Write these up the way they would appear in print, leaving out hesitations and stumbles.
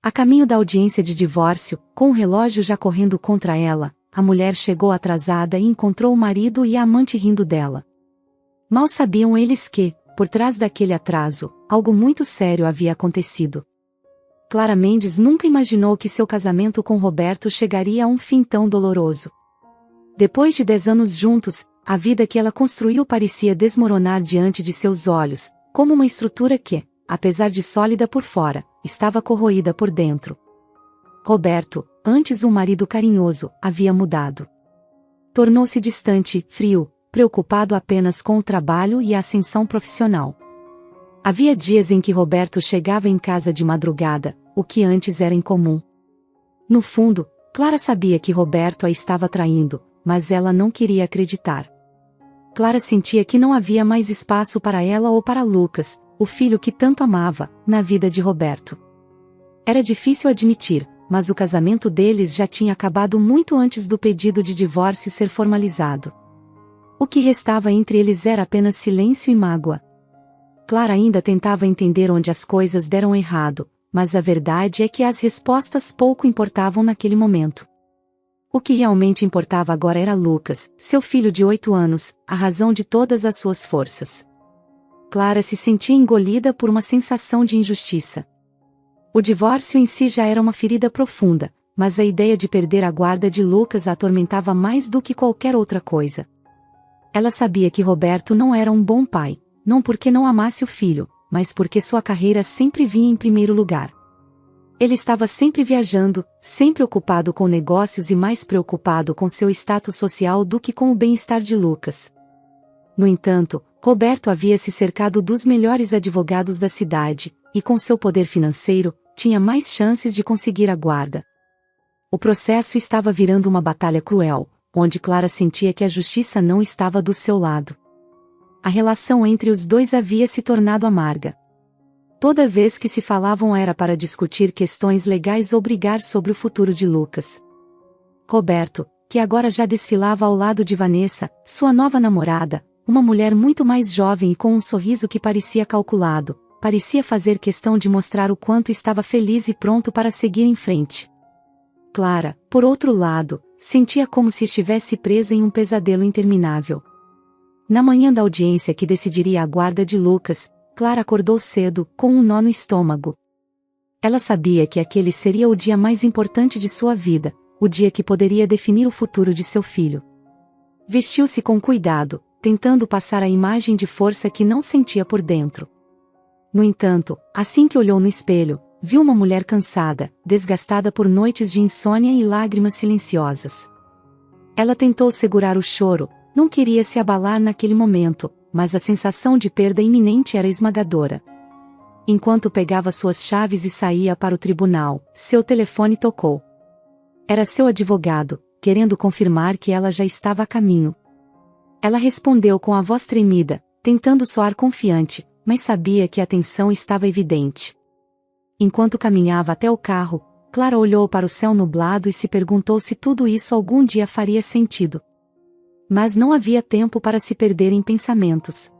A caminho da audiência de divórcio, com o relógio já correndo contra ela, a mulher chegou atrasada e encontrou o marido e a amante rindo dela. Mal sabiam eles que, por trás daquele atraso, algo muito sério havia acontecido. Clara Mendes nunca imaginou que seu casamento com Roberto chegaria a um fim tão doloroso. Depois de 10 anos juntos, a vida que ela construiu parecia desmoronar diante de seus olhos, como uma estrutura que, apesar de sólida por fora, estava corroída por dentro. Roberto, antes um marido carinhoso, havia mudado. Tornou-se distante, frio, preocupado apenas com o trabalho e a ascensão profissional. Havia dias em que Roberto chegava em casa de madrugada, o que antes era incomum. No fundo, Clara sabia que Roberto a estava traindo, mas ela não queria acreditar. Clara sentia que não havia mais espaço para ela ou para Lucas, o filho que tanto amava, na vida de Roberto. Era difícil admitir, mas o casamento deles já tinha acabado muito antes do pedido de divórcio ser formalizado. O que restava entre eles era apenas silêncio e mágoa. Clara ainda tentava entender onde as coisas deram errado, mas a verdade é que as respostas pouco importavam naquele momento. O que realmente importava agora era Lucas, seu filho de 8 anos, a razão de todas as suas forças. Clara se sentia engolida por uma sensação de injustiça. O divórcio em si já era uma ferida profunda, mas a ideia de perder a guarda de Lucas a atormentava mais do que qualquer outra coisa. Ela sabia que Roberto não era um bom pai, não porque não amasse o filho, mas porque sua carreira sempre vinha em primeiro lugar. Ele estava sempre viajando, sempre ocupado com negócios e mais preocupado com seu status social do que com o bem-estar de Lucas. No entanto, Roberto havia se cercado dos melhores advogados da cidade, e com seu poder financeiro, tinha mais chances de conseguir a guarda. O processo estava virando uma batalha cruel, onde Clara sentia que a justiça não estava do seu lado. A relação entre os dois havia se tornado amarga. Toda vez que se falavam era para discutir questões legais ou brigar sobre o futuro de Lucas. Roberto, que agora já desfilava ao lado de Vanessa, sua nova namorada, uma mulher muito mais jovem e com um sorriso que parecia calculado, parecia fazer questão de mostrar o quanto estava feliz e pronto para seguir em frente. Clara, por outro lado, sentia como se estivesse presa em um pesadelo interminável. Na manhã da audiência que decidiria a guarda de Lucas, Clara acordou cedo, com um nó no estômago. Ela sabia que aquele seria o dia mais importante de sua vida, o dia que poderia definir o futuro de seu filho. Vestiu-se com cuidado, tentando passar a imagem de força que não sentia por dentro. No entanto, assim que olhou no espelho, viu uma mulher cansada, desgastada por noites de insônia e lágrimas silenciosas. Ela tentou segurar o choro, não queria se abalar naquele momento, mas a sensação de perda iminente era esmagadora. Enquanto pegava suas chaves e saía para o tribunal, seu telefone tocou. Era seu advogado, querendo confirmar que ela já estava a caminho. Ela respondeu com a voz tremida, tentando soar confiante, mas sabia que a tensão estava evidente. Enquanto caminhava até o carro, Clara olhou para o céu nublado e se perguntou se tudo isso algum dia faria sentido. Mas não havia tempo para se perder em pensamentos.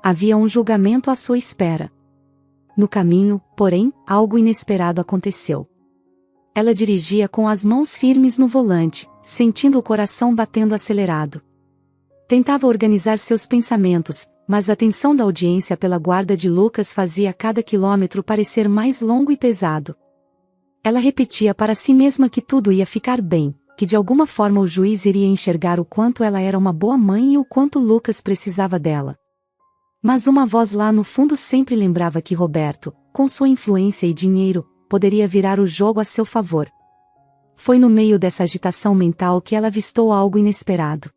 Havia um julgamento à sua espera. No caminho, porém, algo inesperado aconteceu. Ela dirigia com as mãos firmes no volante, sentindo o coração batendo acelerado. Tentava organizar seus pensamentos, mas a tensão da audiência pela guarda de Lucas fazia cada quilômetro parecer mais longo e pesado. Ela repetia para si mesma que tudo ia ficar bem, que de alguma forma o juiz iria enxergar o quanto ela era uma boa mãe e o quanto Lucas precisava dela. Mas uma voz lá no fundo sempre lembrava que Roberto, com sua influência e dinheiro, poderia virar o jogo a seu favor. Foi no meio dessa agitação mental que ela avistou algo inesperado.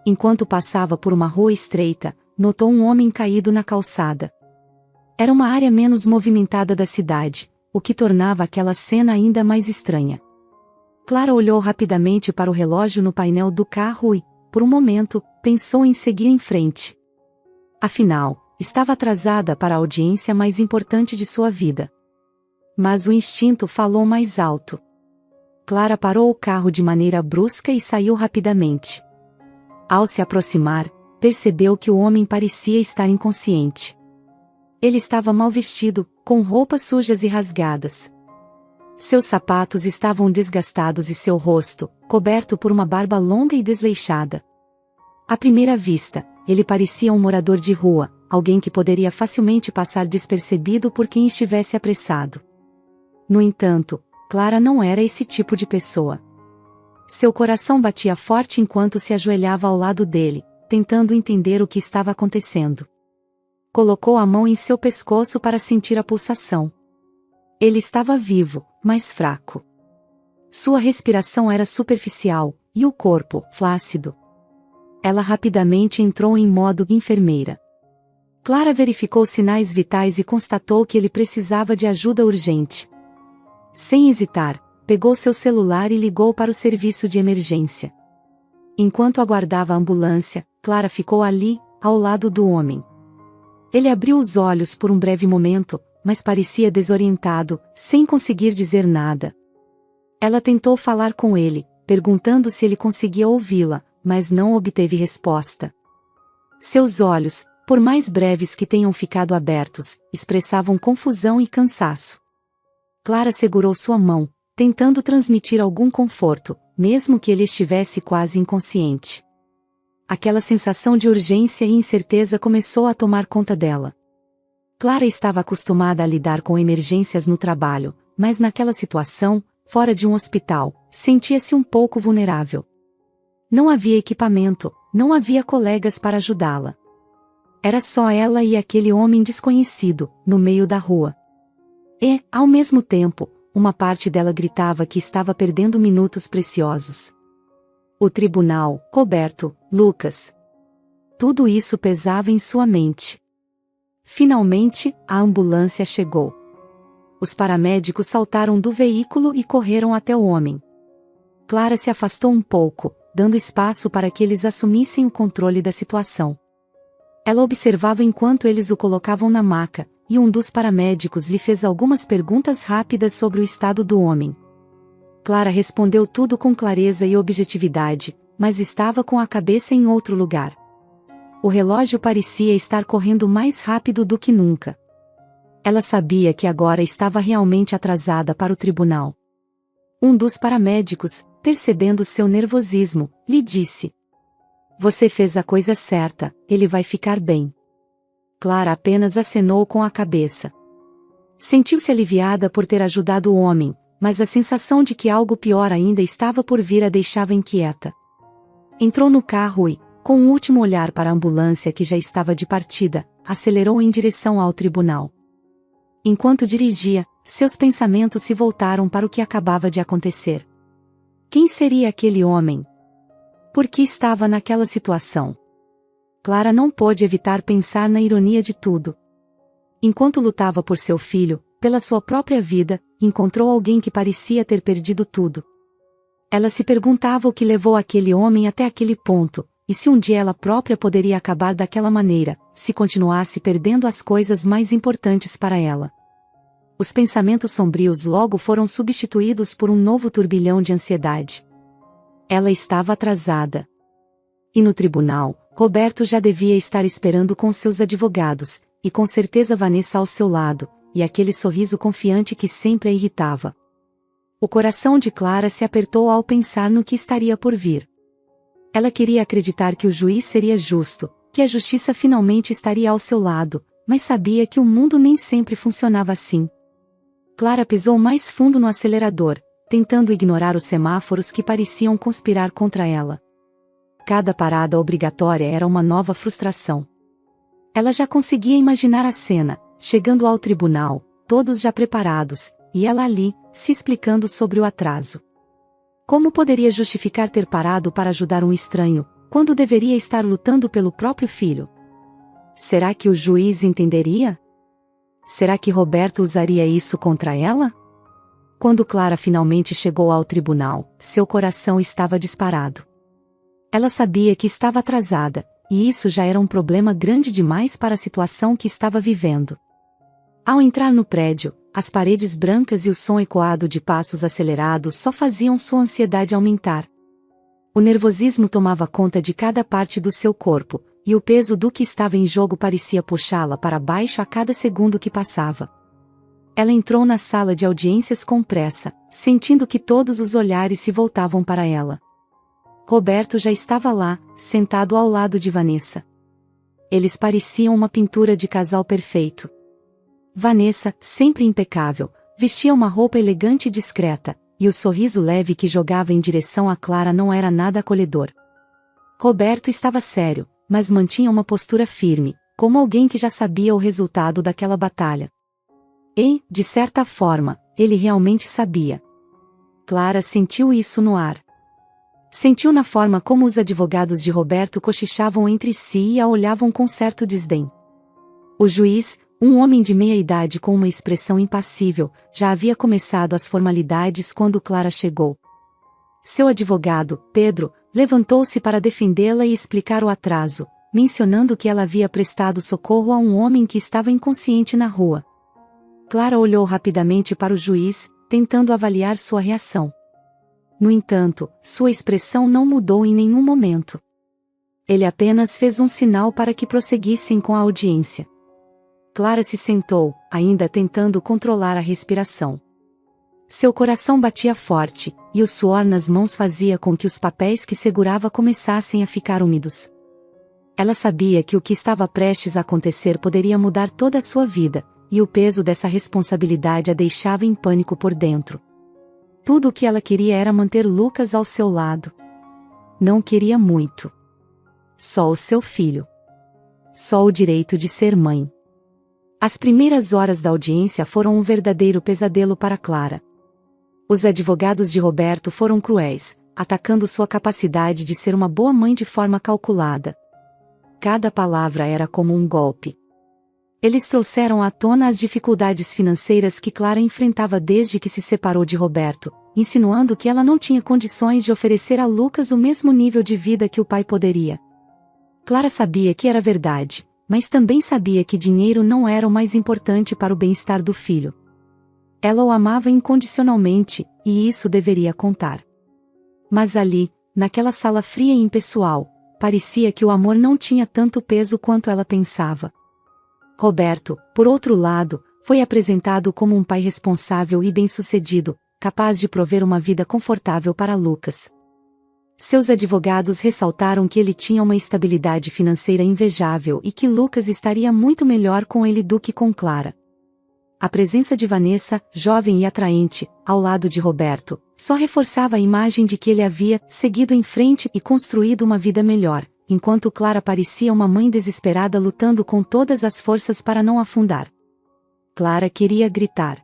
Enquanto passava por uma rua estreita, notou um homem caído na calçada. Era uma área menos movimentada da cidade, o que tornava aquela cena ainda mais estranha. Clara olhou rapidamente para o relógio no painel do carro e, por um momento, pensou em seguir em frente. Afinal, estava atrasada para a audiência mais importante de sua vida. Mas o instinto falou mais alto. Clara parou o carro de maneira brusca e saiu rapidamente. Ao se aproximar, percebeu que o homem parecia estar inconsciente. Ele estava mal vestido, com roupas sujas e rasgadas. Seus sapatos estavam desgastados e seu rosto, coberto por uma barba longa e desleixada. À primeira vista, ele parecia um morador de rua, alguém que poderia facilmente passar despercebido por quem estivesse apressado. No entanto, Clara não era esse tipo de pessoa. Seu coração batia forte enquanto se ajoelhava ao lado dele, tentando entender o que estava acontecendo. Colocou a mão em seu pescoço para sentir a pulsação. Ele estava vivo, mas fraco. Sua respiração era superficial, e o corpo, flácido. Ela rapidamente entrou em modo enfermeira. Clara verificou sinais vitais e constatou que ele precisava de ajuda urgente. Sem hesitar, pegou seu celular e ligou para o serviço de emergência. Enquanto aguardava a ambulância, Clara ficou ali, ao lado do homem. Ele abriu os olhos por um breve momento, mas parecia desorientado, sem conseguir dizer nada. Ela tentou falar com ele, perguntando se ele conseguia ouvi-la, mas não obteve resposta. Seus olhos, por mais breves que tenham ficado abertos, expressavam confusão e cansaço. Clara segurou sua mão, tentando transmitir algum conforto, mesmo que ele estivesse quase inconsciente. Aquela sensação de urgência e incerteza começou a tomar conta dela. Clara estava acostumada a lidar com emergências no trabalho, mas naquela situação, fora de um hospital, sentia-se um pouco vulnerável. Não havia equipamento, não havia colegas para ajudá-la. Era só ela e aquele homem desconhecido, no meio da rua. E, ao mesmo tempo, uma parte dela gritava que estava perdendo minutos preciosos. O tribunal, Roberto, Lucas. Tudo isso pesava em sua mente. Finalmente, a ambulância chegou. Os paramédicos saltaram do veículo e correram até o homem. Clara se afastou um pouco, dando espaço para que eles assumissem o controle da situação. Ela observava enquanto eles o colocavam na maca, e um dos paramédicos lhe fez algumas perguntas rápidas sobre o estado do homem. Clara respondeu tudo com clareza e objetividade, mas estava com a cabeça em outro lugar. O relógio parecia estar correndo mais rápido do que nunca. Ela sabia que agora estava realmente atrasada para o tribunal. Um dos paramédicos, percebendo seu nervosismo, lhe disse: "Você fez a coisa certa, ele vai ficar bem." Clara apenas acenou com a cabeça. Sentiu-se aliviada por ter ajudado o homem, mas a sensação de que algo pior ainda estava por vir a deixava inquieta. Entrou no carro e, com um último olhar para a ambulância que já estava de partida, acelerou em direção ao tribunal. Enquanto dirigia, seus pensamentos se voltaram para o que acabava de acontecer. Quem seria aquele homem? Por que estava naquela situação? Clara não pôde evitar pensar na ironia de tudo. Enquanto lutava por seu filho, pela sua própria vida, encontrou alguém que parecia ter perdido tudo. Ela se perguntava o que levou aquele homem até aquele ponto, e se um dia ela própria poderia acabar daquela maneira, se continuasse perdendo as coisas mais importantes para ela. Os pensamentos sombrios logo foram substituídos por um novo turbilhão de ansiedade. Ela estava atrasada. E no tribunal, Roberto já devia estar esperando com seus advogados, e com certeza Vanessa ao seu lado, e aquele sorriso confiante que sempre a irritava. O coração de Clara se apertou ao pensar no que estaria por vir. Ela queria acreditar que o juiz seria justo, que a justiça finalmente estaria ao seu lado, mas sabia que o mundo nem sempre funcionava assim. Clara pisou mais fundo no acelerador, tentando ignorar os semáforos que pareciam conspirar contra ela. Cada parada obrigatória era uma nova frustração. Ela já conseguia imaginar a cena, chegando ao tribunal, todos já preparados, e ela ali, se explicando sobre o atraso. Como poderia justificar ter parado para ajudar um estranho, quando deveria estar lutando pelo próprio filho? Será que o juiz entenderia? Será que Roberto usaria isso contra ela? Quando Clara finalmente chegou ao tribunal, seu coração estava disparado. Ela sabia que estava atrasada, e isso já era um problema grande demais para a situação que estava vivendo. Ao entrar no prédio, as paredes brancas e o som ecoado de passos acelerados só faziam sua ansiedade aumentar. O nervosismo tomava conta de cada parte do seu corpo, e o peso do que estava em jogo parecia puxá-la para baixo a cada segundo que passava. Ela entrou na sala de audiências com pressa, sentindo que todos os olhares se voltavam para ela. Roberto já estava lá, sentado ao lado de Vanessa. Eles pareciam uma pintura de casal perfeito. Vanessa, sempre impecável, vestia uma roupa elegante e discreta, e o sorriso leve que jogava em direção a Clara não era nada acolhedor. Roberto estava sério, mas mantinha uma postura firme, como alguém que já sabia o resultado daquela batalha. E, de certa forma, ele realmente sabia. Clara sentiu isso no ar. Sentiu na forma como os advogados de Roberto cochichavam entre si e a olhavam com certo desdém. O juiz, um homem de meia-idade com uma expressão impassível, já havia começado as formalidades quando Clara chegou. Seu advogado, Pedro, levantou-se para defendê-la e explicar o atraso, mencionando que ela havia prestado socorro a um homem que estava inconsciente na rua. Clara olhou rapidamente para o juiz, tentando avaliar sua reação. No entanto, sua expressão não mudou em nenhum momento. Ele apenas fez um sinal para que prosseguissem com a audiência. Clara se sentou, ainda tentando controlar a respiração. Seu coração batia forte, e o suor nas mãos fazia com que os papéis que segurava começassem a ficar úmidos. Ela sabia que o que estava prestes a acontecer poderia mudar toda a sua vida, e o peso dessa responsabilidade a deixava em pânico por dentro. Tudo o que ela queria era manter Lucas ao seu lado. Não queria muito. Só o seu filho. Só o direito de ser mãe. As primeiras horas da audiência foram um verdadeiro pesadelo para Clara. Os advogados de Roberto foram cruéis, atacando sua capacidade de ser uma boa mãe de forma calculada. Cada palavra era como um golpe. Eles trouxeram à tona as dificuldades financeiras que Clara enfrentava desde que se separou de Roberto, insinuando que ela não tinha condições de oferecer a Lucas o mesmo nível de vida que o pai poderia. Clara sabia que era verdade, mas também sabia que dinheiro não era o mais importante para o bem-estar do filho. Ela o amava incondicionalmente, e isso deveria contar. Mas ali, naquela sala fria e impessoal, parecia que o amor não tinha tanto peso quanto ela pensava. Roberto, por outro lado, foi apresentado como um pai responsável e bem-sucedido, capaz de prover uma vida confortável para Lucas. Seus advogados ressaltaram que ele tinha uma estabilidade financeira invejável e que Lucas estaria muito melhor com ele do que com Clara. A presença de Vanessa, jovem e atraente, ao lado de Roberto, só reforçava a imagem de que ele havia seguido em frente e construído uma vida melhor, enquanto Clara parecia uma mãe desesperada lutando com todas as forças para não afundar. Clara queria gritar.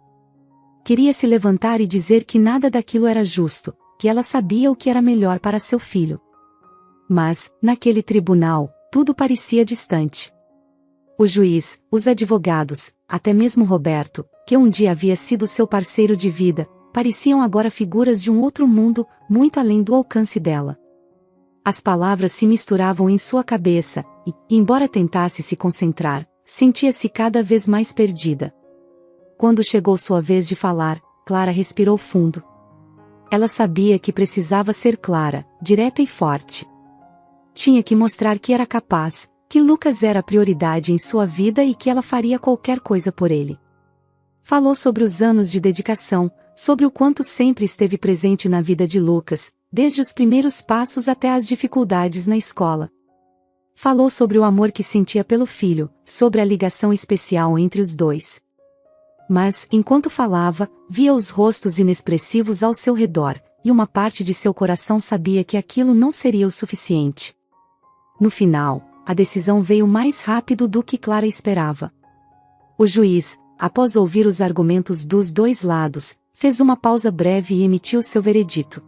Queria se levantar e dizer que nada daquilo era justo, que ela sabia o que era melhor para seu filho. Mas, naquele tribunal, tudo parecia distante. O juiz, os advogados, até mesmo Roberto, que um dia havia sido seu parceiro de vida, pareciam agora figuras de um outro mundo, muito além do alcance dela. As palavras se misturavam em sua cabeça, e, embora tentasse se concentrar, sentia-se cada vez mais perdida. Quando chegou sua vez de falar, Clara respirou fundo. Ela sabia que precisava ser clara, direta e forte. Tinha que mostrar que era capaz, que Lucas era a prioridade em sua vida e que ela faria qualquer coisa por ele. Falou sobre os anos de dedicação, sobre o quanto sempre esteve presente na vida de Lucas, desde os primeiros passos até as dificuldades na escola. Falou sobre o amor que sentia pelo filho, sobre a ligação especial entre os dois. Mas, enquanto falava, via os rostos inexpressivos ao seu redor, e uma parte de seu coração sabia que aquilo não seria o suficiente. No final, a decisão veio mais rápido do que Clara esperava. O juiz, após ouvir os argumentos dos dois lados, fez uma pausa breve e emitiu seu veredito.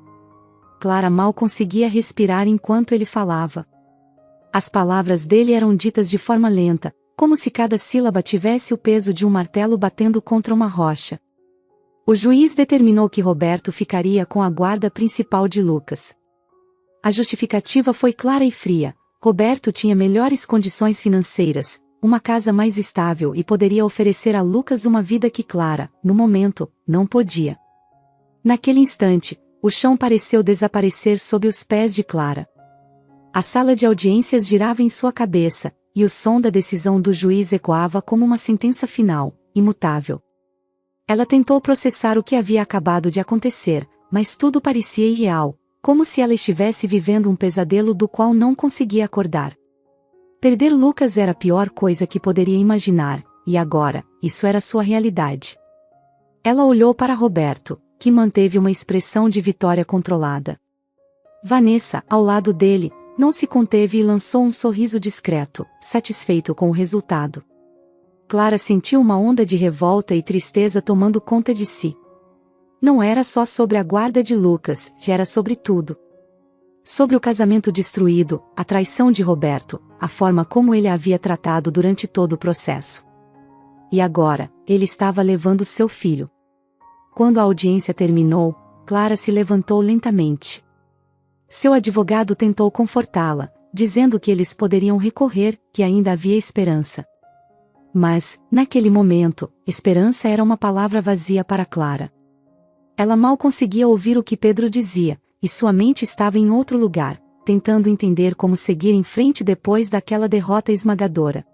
Clara mal conseguia respirar enquanto ele falava. As palavras dele eram ditas de forma lenta, como se cada sílaba tivesse o peso de um martelo batendo contra uma rocha. O juiz determinou que Roberto ficaria com a guarda principal de Lucas. A justificativa foi clara e fria. Roberto tinha melhores condições financeiras, uma casa mais estável e poderia oferecer a Lucas uma vida que Clara, no momento, não podia. Naquele instante, o chão pareceu desaparecer sob os pés de Clara. A sala de audiências girava em sua cabeça, e o som da decisão do juiz ecoava como uma sentença final, imutável. Ela tentou processar o que havia acabado de acontecer, mas tudo parecia irreal, como se ela estivesse vivendo um pesadelo do qual não conseguia acordar. Perder Lucas era a pior coisa que poderia imaginar, e agora, isso era sua realidade. Ela olhou para Roberto, que manteve uma expressão de vitória controlada. Vanessa, ao lado dele, não se conteve e lançou um sorriso discreto, satisfeito com o resultado. Clara sentiu uma onda de revolta e tristeza tomando conta de si. Não era só sobre a guarda de Lucas, que era sobre tudo. Sobre o casamento destruído, a traição de Roberto, a forma como ele a havia tratado durante todo o processo. E agora, ele estava levando seu filho. Quando a audiência terminou, Clara se levantou lentamente. Seu advogado tentou confortá-la, dizendo que eles poderiam recorrer, que ainda havia esperança. Mas, naquele momento, esperança era uma palavra vazia para Clara. Ela mal conseguia ouvir o que Pedro dizia, e sua mente estava em outro lugar, tentando entender como seguir em frente depois daquela derrota esmagadora.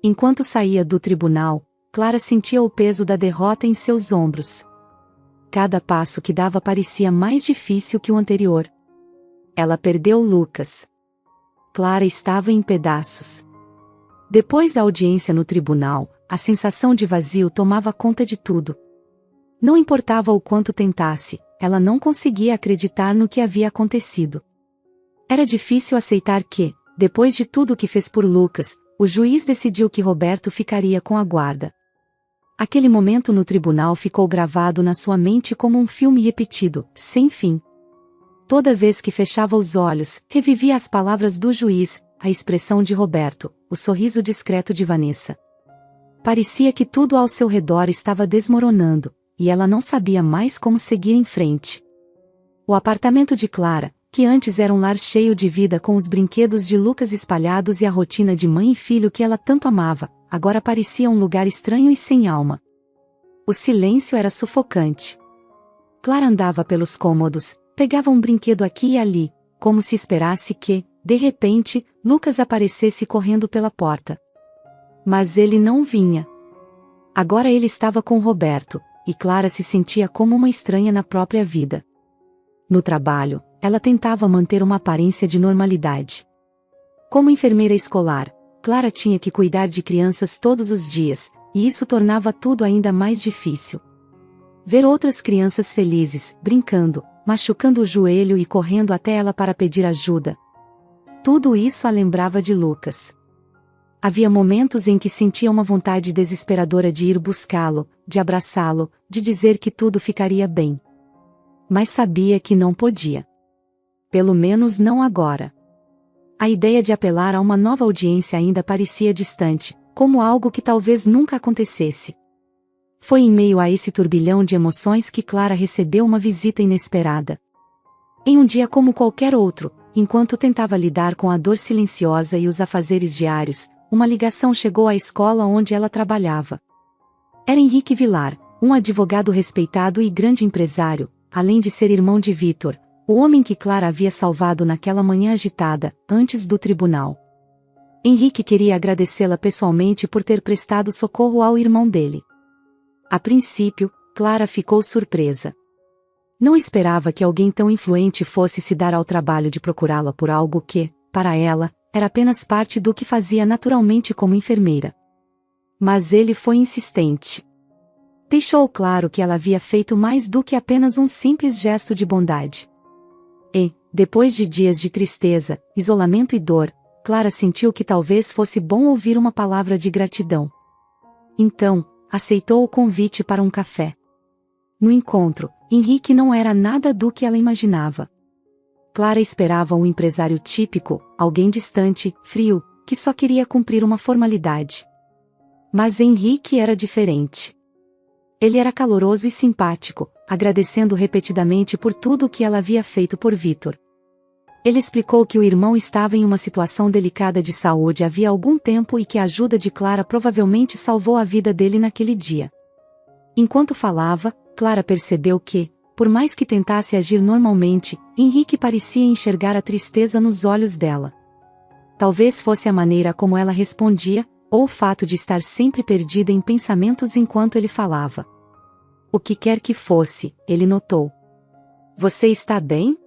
Enquanto saía do tribunal, Clara sentia o peso da derrota em seus ombros. Cada passo que dava parecia mais difícil que o anterior. Ela perdeu Lucas. Clara estava em pedaços. Depois da audiência no tribunal, a sensação de vazio tomava conta de tudo. Não importava o quanto tentasse, ela não conseguia acreditar no que havia acontecido. Era difícil aceitar que, depois de tudo o que fez por Lucas, o juiz decidiu que Roberto ficaria com a guarda. Aquele momento no tribunal ficou gravado na sua mente como um filme repetido, sem fim. Toda vez que fechava os olhos, revivia as palavras do juiz, a expressão de Roberto, o sorriso discreto de Vanessa. Parecia que tudo ao seu redor estava desmoronando, e ela não sabia mais como seguir em frente. O apartamento de Clara, que antes era um lar cheio de vida com os brinquedos de Lucas espalhados e a rotina de mãe e filho que ela tanto amava, agora parecia um lugar estranho e sem alma. O silêncio era sufocante. Clara andava pelos cômodos, pegava um brinquedo aqui e ali, como se esperasse que, de repente, Lucas aparecesse correndo pela porta. Mas ele não vinha. Agora ele estava com Roberto, e Clara se sentia como uma estranha na própria vida. No trabalho, ela tentava manter uma aparência de normalidade. Como enfermeira escolar, Clara tinha que cuidar de crianças todos os dias, e isso tornava tudo ainda mais difícil. Ver outras crianças felizes, brincando, machucando o joelho e correndo até ela para pedir ajuda. Tudo isso a lembrava de Lucas. Havia momentos em que sentia uma vontade desesperadora de ir buscá-lo, de abraçá-lo, de dizer que tudo ficaria bem. Mas sabia que não podia. Pelo menos não agora. A ideia de apelar a uma nova audiência ainda parecia distante, como algo que talvez nunca acontecesse. Foi em meio a esse turbilhão de emoções que Clara recebeu uma visita inesperada. Em um dia como qualquer outro, enquanto tentava lidar com a dor silenciosa e os afazeres diários, uma ligação chegou à escola onde ela trabalhava. Era Henrique Vilar, um advogado respeitado e grande empresário, além de ser irmão de Vitor, o homem que Clara havia salvado naquela manhã agitada, antes do tribunal. Henrique queria agradecê-la pessoalmente por ter prestado socorro ao irmão dele. A princípio, Clara ficou surpresa. Não esperava que alguém tão influente fosse se dar ao trabalho de procurá-la por algo que, para ela, era apenas parte do que fazia naturalmente como enfermeira. Mas ele foi insistente. Deixou claro que ela havia feito mais do que apenas um simples gesto de bondade. E, depois de dias de tristeza, isolamento e dor, Clara sentiu que talvez fosse bom ouvir uma palavra de gratidão. Então, aceitou o convite para um café. No encontro, Henrique não era nada do que ela imaginava. Clara esperava um empresário típico, alguém distante, frio, que só queria cumprir uma formalidade. Mas Henrique era diferente. Ele era caloroso e simpático, agradecendo repetidamente por tudo o que ela havia feito por Vitor. Ele explicou que o irmão estava em uma situação delicada de saúde havia algum tempo e que a ajuda de Clara provavelmente salvou a vida dele naquele dia. Enquanto falava, Clara percebeu que, por mais que tentasse agir normalmente, Henrique parecia enxergar a tristeza nos olhos dela. Talvez fosse a maneira como ela respondia, ou o fato de estar sempre perdida em pensamentos enquanto ele falava. O que quer que fosse, ele notou. Você está bem?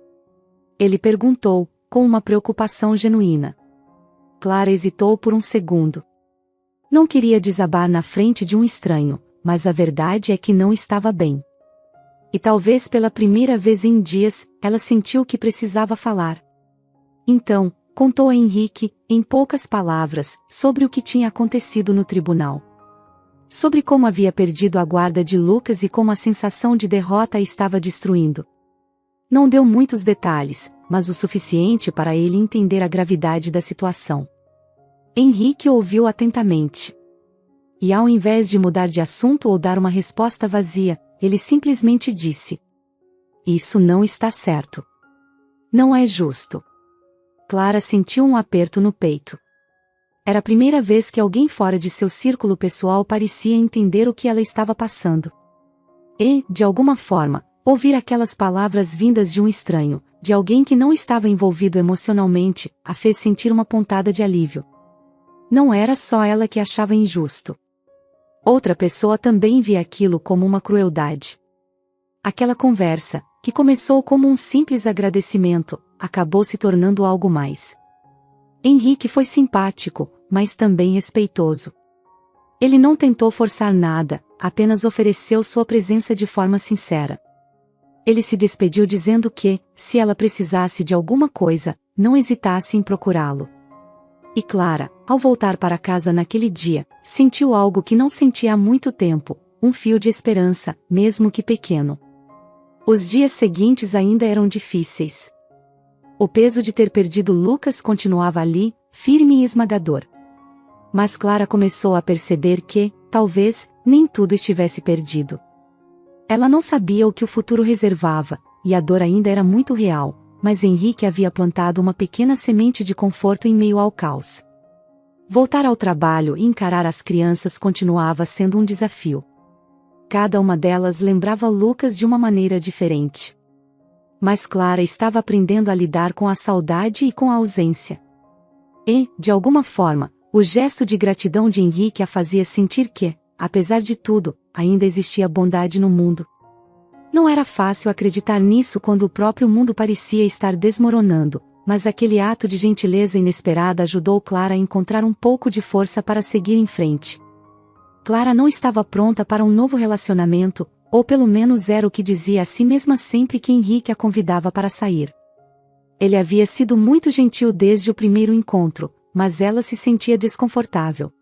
Ele perguntou, com uma preocupação genuína. Clara hesitou por um segundo. Não queria desabar na frente de um estranho, mas a verdade é que não estava bem. E talvez pela primeira vez em dias, ela sentiu que precisava falar. Então, contou a Henrique, em poucas palavras, sobre o que tinha acontecido no tribunal. Sobre como havia perdido a guarda de Lucas e como a sensação de derrota a estava destruindo. Não deu muitos detalhes, mas o suficiente para ele entender a gravidade da situação. Henrique ouviu atentamente. E ao invés de mudar de assunto ou dar uma resposta vazia, ele simplesmente disse: Isso não está certo. Não é justo. Clara sentiu um aperto no peito. Era a primeira vez que alguém fora de seu círculo pessoal parecia entender o que ela estava passando. E, de alguma forma, ouvir aquelas palavras vindas de um estranho, de alguém que não estava envolvido emocionalmente, a fez sentir uma pontada de alívio. Não era só ela que achava injusto. Outra pessoa também via aquilo como uma crueldade. Aquela conversa, que começou como um simples agradecimento, acabou se tornando algo mais. Henrique foi simpático, mas também respeitoso. Ele não tentou forçar nada, apenas ofereceu sua presença de forma sincera. Ele se despediu dizendo que, se ela precisasse de alguma coisa, não hesitasse em procurá-lo. E Clara, ao voltar para casa naquele dia, sentiu algo que não sentia há muito tempo, um fio de esperança, mesmo que pequeno. Os dias seguintes ainda eram difíceis. O peso de ter perdido Lucas continuava ali, firme e esmagador. Mas Clara começou a perceber que, talvez, nem tudo estivesse perdido. Ela não sabia o que o futuro reservava, e a dor ainda era muito real, mas Henrique havia plantado uma pequena semente de conforto em meio ao caos. Voltar ao trabalho e encarar as crianças continuava sendo um desafio. Cada uma delas lembrava Lucas de uma maneira diferente. Mas Clara estava aprendendo a lidar com a saudade e com a ausência. E, de alguma forma, o gesto de gratidão de Henrique a fazia sentir que, apesar de tudo, ainda existia bondade no mundo. Não era fácil acreditar nisso quando o próprio mundo parecia estar desmoronando, mas aquele ato de gentileza inesperada ajudou Clara a encontrar um pouco de força para seguir em frente. Clara não estava pronta para um novo relacionamento, ou pelo menos era o que dizia a si mesma sempre que Henrique a convidava para sair. Ele havia sido muito gentil desde o primeiro encontro, mas ela se sentia desconfortável.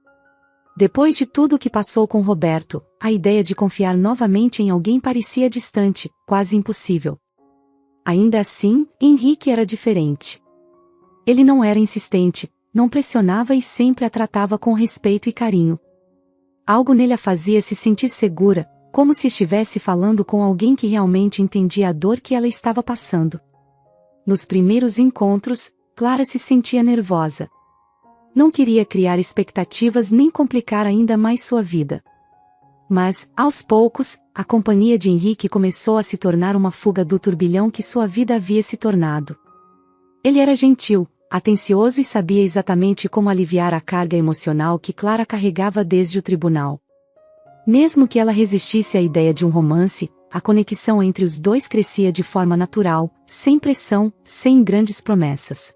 Depois de tudo o que passou com Roberto, a ideia de confiar novamente em alguém parecia distante, quase impossível. Ainda assim, Henrique era diferente. Ele não era insistente, não pressionava e sempre a tratava com respeito e carinho. Algo nele a fazia se sentir segura, como se estivesse falando com alguém que realmente entendia a dor que ela estava passando. Nos primeiros encontros, Clara se sentia nervosa. Não queria criar expectativas nem complicar ainda mais sua vida. Mas, aos poucos, a companhia de Henrique começou a se tornar uma fuga do turbilhão que sua vida havia se tornado. Ele era gentil, atencioso e sabia exatamente como aliviar a carga emocional que Clara carregava desde o tribunal. Mesmo que ela resistisse à ideia de um romance, a conexão entre os dois crescia de forma natural, sem pressão, sem grandes promessas.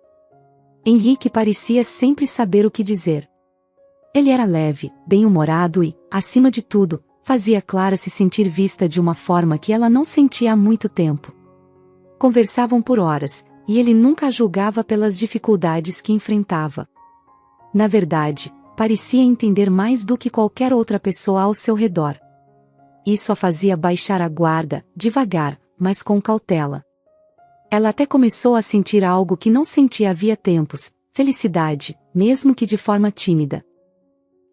Henrique parecia sempre saber o que dizer. Ele era leve, bem-humorado e, acima de tudo, fazia Clara se sentir vista de uma forma que ela não sentia há muito tempo. Conversavam por horas, e ele nunca a julgava pelas dificuldades que enfrentava. Na verdade, parecia entender mais do que qualquer outra pessoa ao seu redor. Isso a fazia baixar a guarda, devagar, mas com cautela. Ela até começou a sentir algo que não sentia havia tempos, felicidade, mesmo que de forma tímida.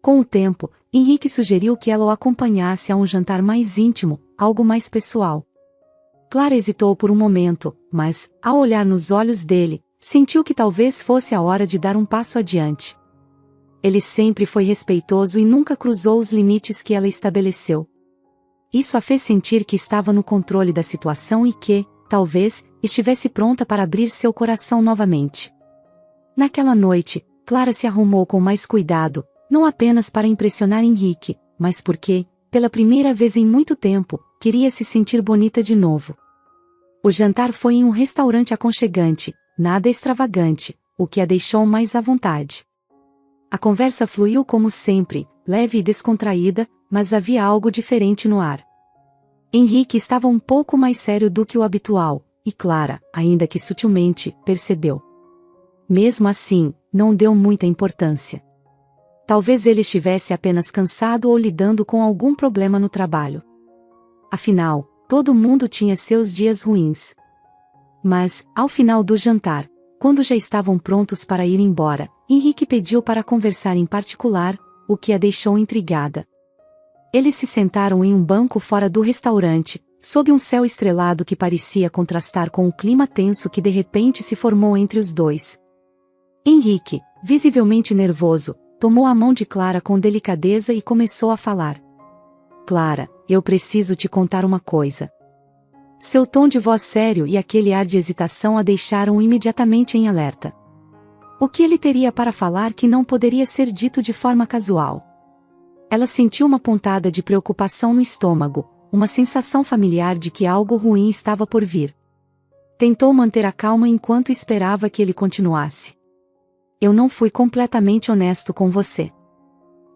Com o tempo, Henrique sugeriu que ela o acompanhasse a um jantar mais íntimo, algo mais pessoal. Clara hesitou por um momento, mas, ao olhar nos olhos dele, sentiu que talvez fosse a hora de dar um passo adiante. Ele sempre foi respeitoso e nunca cruzou os limites que ela estabeleceu. Isso a fez sentir que estava no controle da situação e que, talvez, estivesse pronta para abrir seu coração novamente. Naquela noite, Clara se arrumou com mais cuidado, não apenas para impressionar Henrique, mas porque, pela primeira vez em muito tempo, queria se sentir bonita de novo. O jantar foi em um restaurante aconchegante, nada extravagante, o que a deixou mais à vontade. A conversa fluiu como sempre, leve e descontraída, mas havia algo diferente no ar. Henrique estava um pouco mais sério do que o habitual, e Clara, ainda que sutilmente, percebeu. Mesmo assim, não deu muita importância. Talvez ele estivesse apenas cansado ou lidando com algum problema no trabalho. Afinal, todo mundo tinha seus dias ruins. Mas, ao final do jantar, quando já estavam prontos para ir embora, Henrique pediu para conversar em particular, o que a deixou intrigada. Eles se sentaram em um banco fora do restaurante, sob um céu estrelado que parecia contrastar com o clima tenso que de repente se formou entre os dois. Henrique, visivelmente nervoso, tomou a mão de Clara com delicadeza e começou a falar. Clara, eu preciso te contar uma coisa. Seu tom de voz sério e aquele ar de hesitação a deixaram imediatamente em alerta. O que ele teria para falar que não poderia ser dito de forma casual? Ela sentiu uma pontada de preocupação no estômago, uma sensação familiar de que algo ruim estava por vir. Tentou manter a calma enquanto esperava que ele continuasse. Eu não fui completamente honesto com você.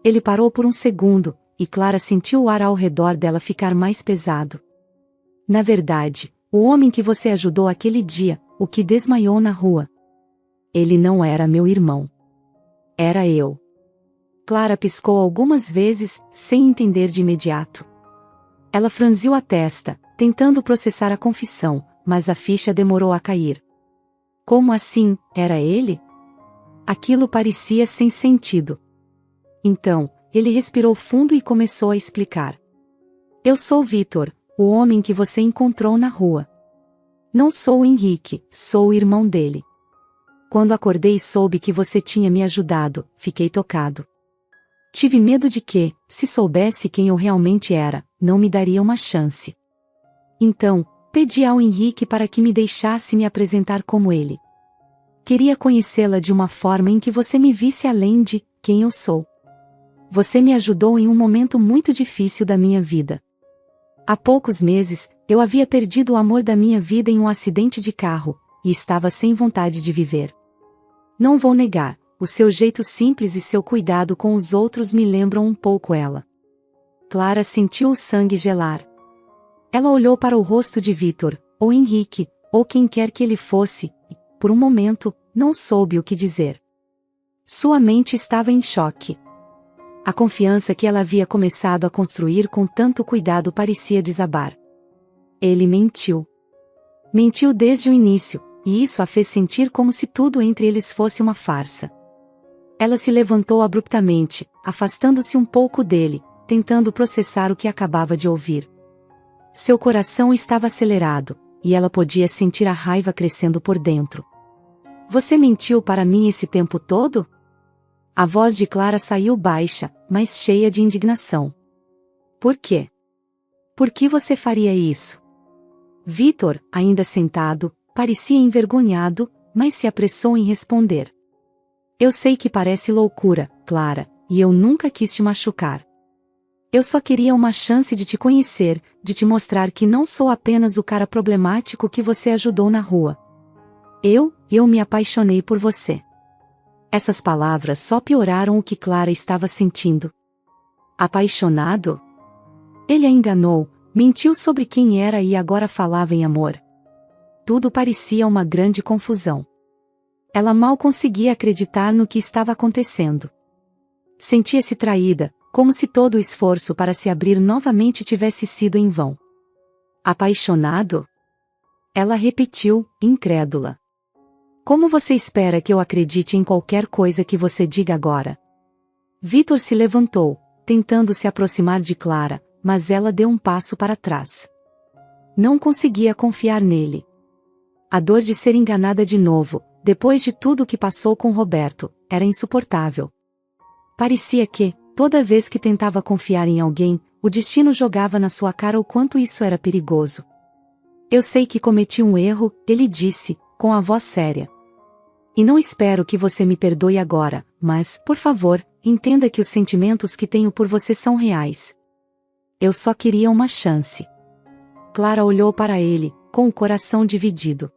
Ele parou por um segundo, e Clara sentiu o ar ao redor dela ficar mais pesado. Na verdade, o homem que você ajudou aquele dia, o que desmaiou na rua. Ele não era meu irmão. Era eu. Clara piscou algumas vezes, sem entender de imediato. Ela franziu a testa, tentando processar a confissão, mas a ficha demorou a cair. Como assim, era ele? Aquilo parecia sem sentido. Então, ele respirou fundo e começou a explicar. Eu sou Vitor, o homem que você encontrou na rua. Não sou o Henrique, sou o irmão dele. Quando acordei e soube que você tinha me ajudado, fiquei tocado. Tive medo de que, se soubesse quem eu realmente era, não me daria uma chance. Então, pedi ao Henrique para que me deixasse me apresentar como ele. Queria conhecê-la de uma forma em que você me visse além de quem eu sou. Você me ajudou em um momento muito difícil da minha vida. Há poucos meses, eu havia perdido o amor da minha vida em um acidente de carro, e estava sem vontade de viver. Não vou negar, o seu jeito simples e seu cuidado com os outros me lembram um pouco ela. Clara sentiu o sangue gelar. Ela olhou para o rosto de Vitor, ou Henrique, ou quem quer que ele fosse, e, por um momento, não soube o que dizer. Sua mente estava em choque. A confiança que ela havia começado a construir com tanto cuidado parecia desabar. Ele mentiu. Mentiu desde o início, e isso a fez sentir como se tudo entre eles fosse uma farsa. Ela se levantou abruptamente, afastando-se um pouco dele, tentando processar o que acabava de ouvir. Seu coração estava acelerado, e ela podia sentir a raiva crescendo por dentro. Você mentiu para mim esse tempo todo? A voz de Clara saiu baixa, mas cheia de indignação. Por quê? Por que você faria isso? Vitor, ainda sentado, parecia envergonhado, mas se apressou em responder. Eu sei que parece loucura, Clara, e eu nunca quis te machucar. Eu só queria uma chance de te conhecer, de te mostrar que não sou apenas o cara problemático que você ajudou na rua. Eu me apaixonei por você. Essas palavras só pioraram o que Clara estava sentindo. Apaixonado? Ele a enganou, mentiu sobre quem era e agora falava em amor. Tudo parecia uma grande confusão. Ela mal conseguia acreditar no que estava acontecendo. Sentia-se traída, como se todo o esforço para se abrir novamente tivesse sido em vão. Apaixonado? Ela repetiu, incrédula. Como você espera que eu acredite em qualquer coisa que você diga agora? Vitor se levantou, tentando se aproximar de Clara, mas ela deu um passo para trás. Não conseguia confiar nele. A dor de ser enganada de novo, depois de tudo o que passou com Roberto, era insuportável. Parecia que, toda vez que tentava confiar em alguém, o destino jogava na sua cara o quanto isso era perigoso. Eu sei que cometi um erro, ele disse, com a voz séria. E não espero que você me perdoe agora, mas, por favor, entenda que os sentimentos que tenho por você são reais. Eu só queria uma chance. Clara olhou para ele, com o coração dividido.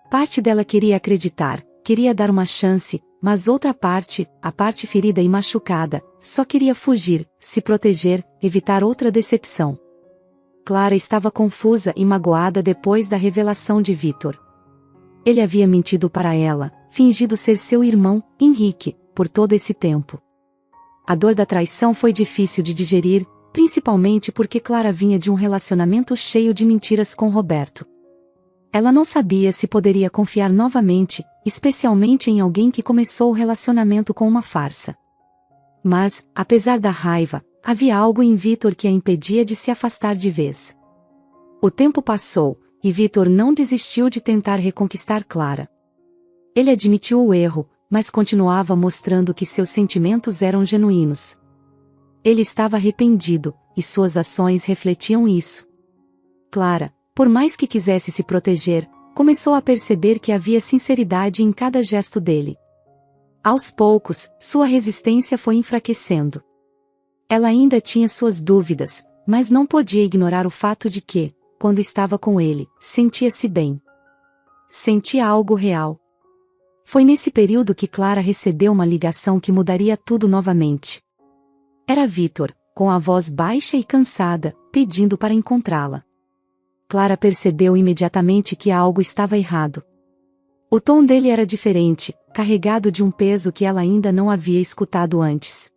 Parte dela queria acreditar, queria dar uma chance, mas outra parte, a parte ferida e machucada, só queria fugir, se proteger, evitar outra decepção. Clara estava confusa e magoada depois da revelação de Vítor. Ele havia mentido para ela, fingido ser seu irmão, Henrique, por todo esse tempo. A dor da traição foi difícil de digerir, principalmente porque Clara vinha de um relacionamento cheio de mentiras com Roberto. Ela não sabia se poderia confiar novamente, especialmente em alguém que começou o relacionamento com uma farsa. Mas, apesar da raiva, havia algo em Vítor que a impedia de se afastar de vez. O tempo passou, e Vítor não desistiu de tentar reconquistar Clara. Ele admitiu o erro, mas continuava mostrando que seus sentimentos eram genuínos. Ele estava arrependido, e suas ações refletiam isso. Clara, por mais que quisesse se proteger, começou a perceber que havia sinceridade em cada gesto dele. Aos poucos, sua resistência foi enfraquecendo. Ela ainda tinha suas dúvidas, mas não podia ignorar o fato de que, quando estava com ele, sentia-se bem. Sentia algo real. Foi nesse período que Clara recebeu uma ligação que mudaria tudo novamente. Era Vítor, com a voz baixa e cansada, pedindo para encontrá-la. Clara percebeu imediatamente que algo estava errado. O tom dele era diferente, carregado de um peso que ela ainda não havia escutado antes.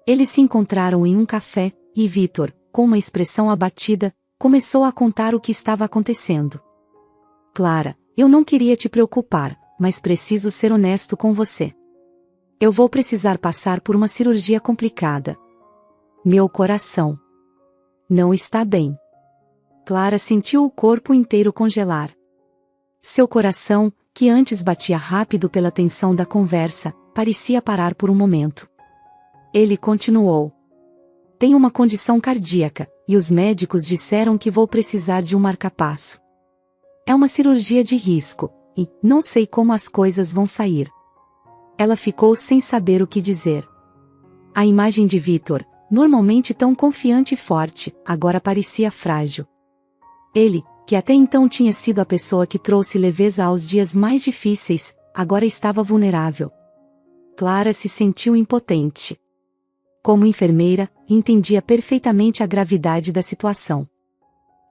Eles se encontraram em um café, e Vítor, com uma expressão abatida, começou a contar o que estava acontecendo. Clara, eu não queria te preocupar, mas preciso ser honesto com você. Eu vou precisar passar por uma cirurgia complicada. Meu coração não está bem. Clara sentiu o corpo inteiro congelar. Seu coração, que antes batia rápido pela tensão da conversa, parecia parar por um momento. Ele continuou. Tenho uma condição cardíaca, e os médicos disseram que vou precisar de um marca-passo. É uma cirurgia de risco, e não sei como as coisas vão sair. Ela ficou sem saber o que dizer. A imagem de Vítor, normalmente tão confiante e forte, agora parecia frágil. Ele, que até então tinha sido a pessoa que trouxe leveza aos dias mais difíceis, agora estava vulnerável. Clara se sentiu impotente. Como enfermeira, entendia perfeitamente a gravidade da situação.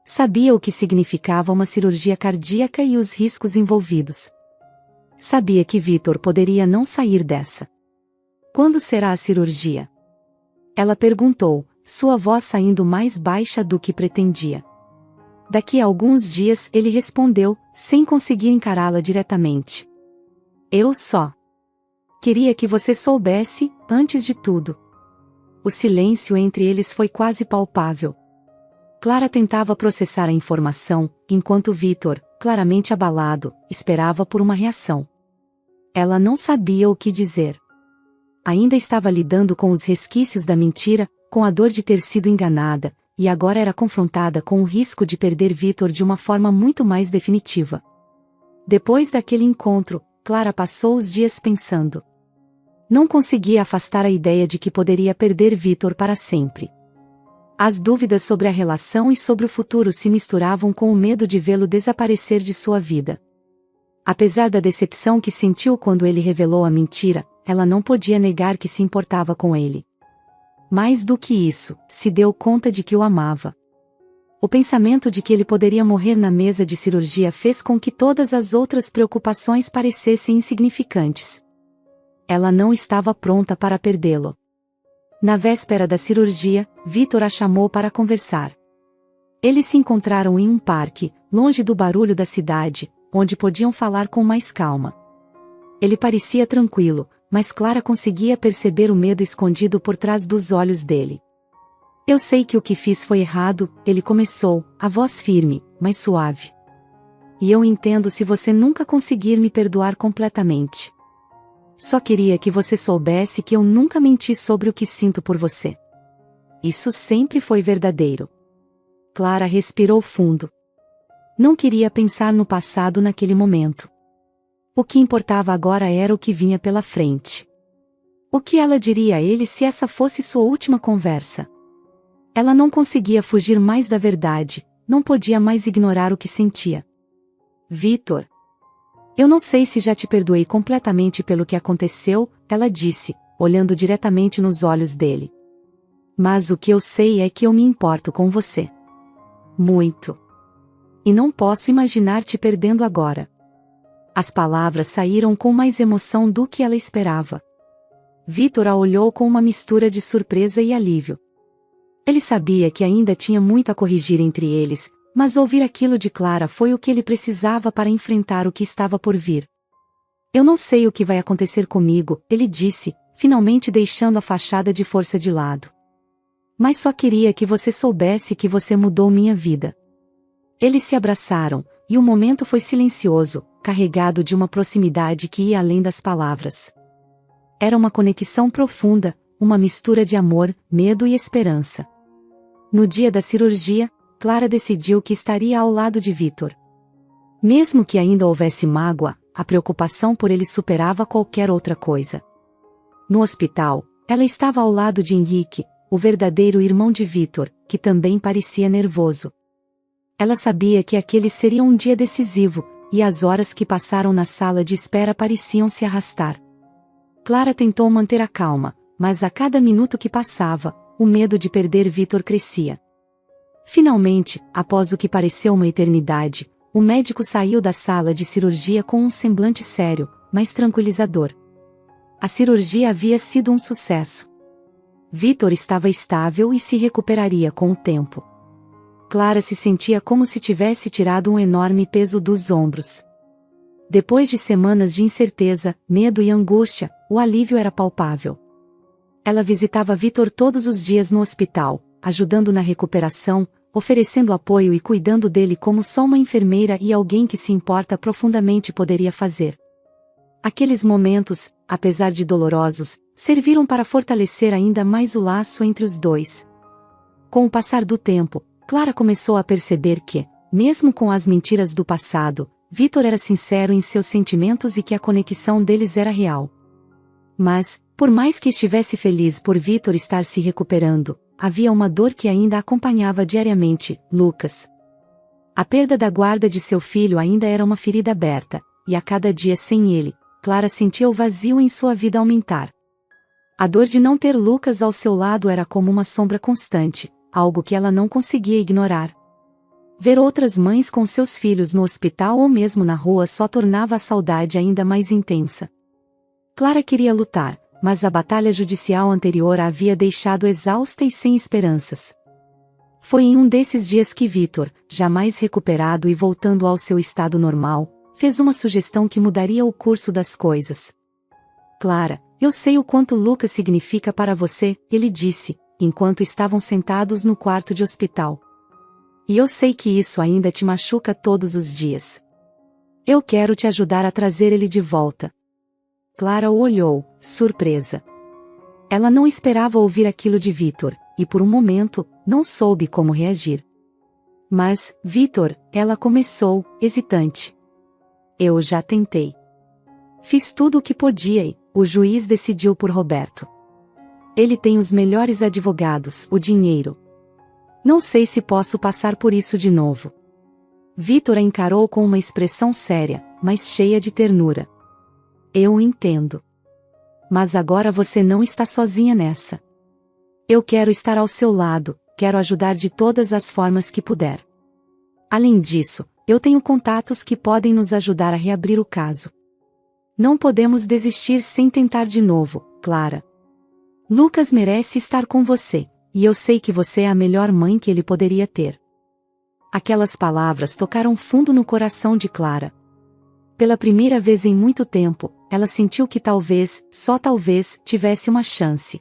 Sabia o que significava uma cirurgia cardíaca e os riscos envolvidos. Sabia que Vítor poderia não sair dessa. Quando será a cirurgia? Ela perguntou, sua voz saindo mais baixa do que pretendia. Daqui a alguns dias, ele respondeu, sem conseguir encará-la diretamente. Eu só queria que você soubesse, antes de tudo. O silêncio entre eles foi quase palpável. Clara tentava processar a informação, enquanto Vítor, claramente abalado, esperava por uma reação. Ela não sabia o que dizer. Ainda estava lidando com os resquícios da mentira, com a dor de ter sido enganada, e agora era confrontada com o risco de perder Vítor de uma forma muito mais definitiva. Depois daquele encontro, Clara passou os dias pensando. Não conseguia afastar a ideia de que poderia perder Vítor para sempre. As dúvidas sobre a relação e sobre o futuro se misturavam com o medo de vê-lo desaparecer de sua vida. Apesar da decepção que sentiu quando ele revelou a mentira, ela não podia negar que se importava com ele. Mais do que isso, se deu conta de que o amava. O pensamento de que ele poderia morrer na mesa de cirurgia fez com que todas as outras preocupações parecessem insignificantes. Ela não estava pronta para perdê-lo. Na véspera da cirurgia, Vítor a chamou para conversar. Eles se encontraram em um parque, longe do barulho da cidade, onde podiam falar com mais calma. Ele parecia tranquilo, mas Clara conseguia perceber o medo escondido por trás dos olhos dele. Eu sei que o que fiz foi errado, ele começou, a voz firme, mas suave. E eu entendo se você nunca conseguir me perdoar completamente. Só queria que você soubesse que eu nunca menti sobre o que sinto por você. Isso sempre foi verdadeiro. Clara respirou fundo. Não queria pensar no passado naquele momento. O que importava agora era o que vinha pela frente. O que ela diria a ele se essa fosse sua última conversa? Ela não conseguia fugir mais da verdade, não podia mais ignorar o que sentia. Vitor. Eu não sei se já te perdoei completamente pelo que aconteceu, ela disse, olhando diretamente nos olhos dele. Mas o que eu sei é que eu me importo com você. Muito. E não posso imaginar te perdendo agora. As palavras saíram com mais emoção do que ela esperava. Vitor a olhou com uma mistura de surpresa e alívio. Ele sabia que ainda tinha muito a corrigir entre eles, mas ouvir aquilo de Clara foi o que ele precisava para enfrentar o que estava por vir. Eu não sei o que vai acontecer comigo, ele disse, finalmente deixando a fachada de força de lado. Mas só queria que você soubesse que você mudou minha vida. Eles se abraçaram, e o momento foi silencioso, carregado de uma proximidade que ia além das palavras. Era uma conexão profunda, uma mistura de amor, medo e esperança. No dia da cirurgia, Clara decidiu que estaria ao lado de Vitor. Mesmo que ainda houvesse mágoa, a preocupação por ele superava qualquer outra coisa. No hospital, ela estava ao lado de Henrique, o verdadeiro irmão de Vitor, que também parecia nervoso. Ela sabia que aquele seria um dia decisivo, e as horas que passaram na sala de espera pareciam se arrastar. Clara tentou manter a calma, mas a cada minuto que passava, o medo de perder Vitor crescia. Finalmente, após o que pareceu uma eternidade, o médico saiu da sala de cirurgia com um semblante sério, mas tranquilizador. A cirurgia havia sido um sucesso. Vitor estava estável e se recuperaria com o tempo. Clara se sentia como se tivesse tirado um enorme peso dos ombros. Depois de semanas de incerteza, medo e angústia, o alívio era palpável. Ela visitava Vitor todos os dias no hospital, ajudando na recuperação, oferecendo apoio e cuidando dele como só uma enfermeira e alguém que se importa profundamente poderia fazer. Aqueles momentos, apesar de dolorosos, serviram para fortalecer ainda mais o laço entre os dois. Com o passar do tempo, Clara começou a perceber que, mesmo com as mentiras do passado, Vitor era sincero em seus sentimentos e que a conexão deles era real. Mas, por mais que estivesse feliz por Vitor estar se recuperando, havia uma dor que ainda a acompanhava diariamente, Lucas. A perda da guarda de seu filho ainda era uma ferida aberta, e a cada dia sem ele, Clara sentia o vazio em sua vida aumentar. A dor de não ter Lucas ao seu lado era como uma sombra constante, algo que ela não conseguia ignorar. Ver outras mães com seus filhos no hospital ou mesmo na rua só tornava a saudade ainda mais intensa. Clara queria lutar, mas a batalha judicial anterior a havia deixado exausta e sem esperanças. Foi em um desses dias que Vitor, jamais recuperado e voltando ao seu estado normal, fez uma sugestão que mudaria o curso das coisas. Clara, eu sei o quanto Lucas significa para você, ele disse, enquanto estavam sentados no quarto de hospital. E eu sei que isso ainda te machuca todos os dias. Eu quero te ajudar a trazer ele de volta. Clara o olhou, surpresa. Ela não esperava ouvir aquilo de Vitor, e por um momento, não soube como reagir. Mas, Vitor, ela começou, hesitante. Eu já tentei. Fiz tudo o que podia e o juiz decidiu por Roberto. Ele tem os melhores advogados, o dinheiro. Não sei se posso passar por isso de novo. Vitor a encarou com uma expressão séria, mas cheia de ternura. Eu entendo. Mas agora você não está sozinha nessa. Eu quero estar ao seu lado, quero ajudar de todas as formas que puder. Além disso, eu tenho contatos que podem nos ajudar a reabrir o caso. Não podemos desistir sem tentar de novo, Clara. Lucas merece estar com você, e eu sei que você é a melhor mãe que ele poderia ter. Aquelas palavras tocaram fundo no coração de Clara. Pela primeira vez em muito tempo, ela sentiu que talvez, só talvez, tivesse uma chance.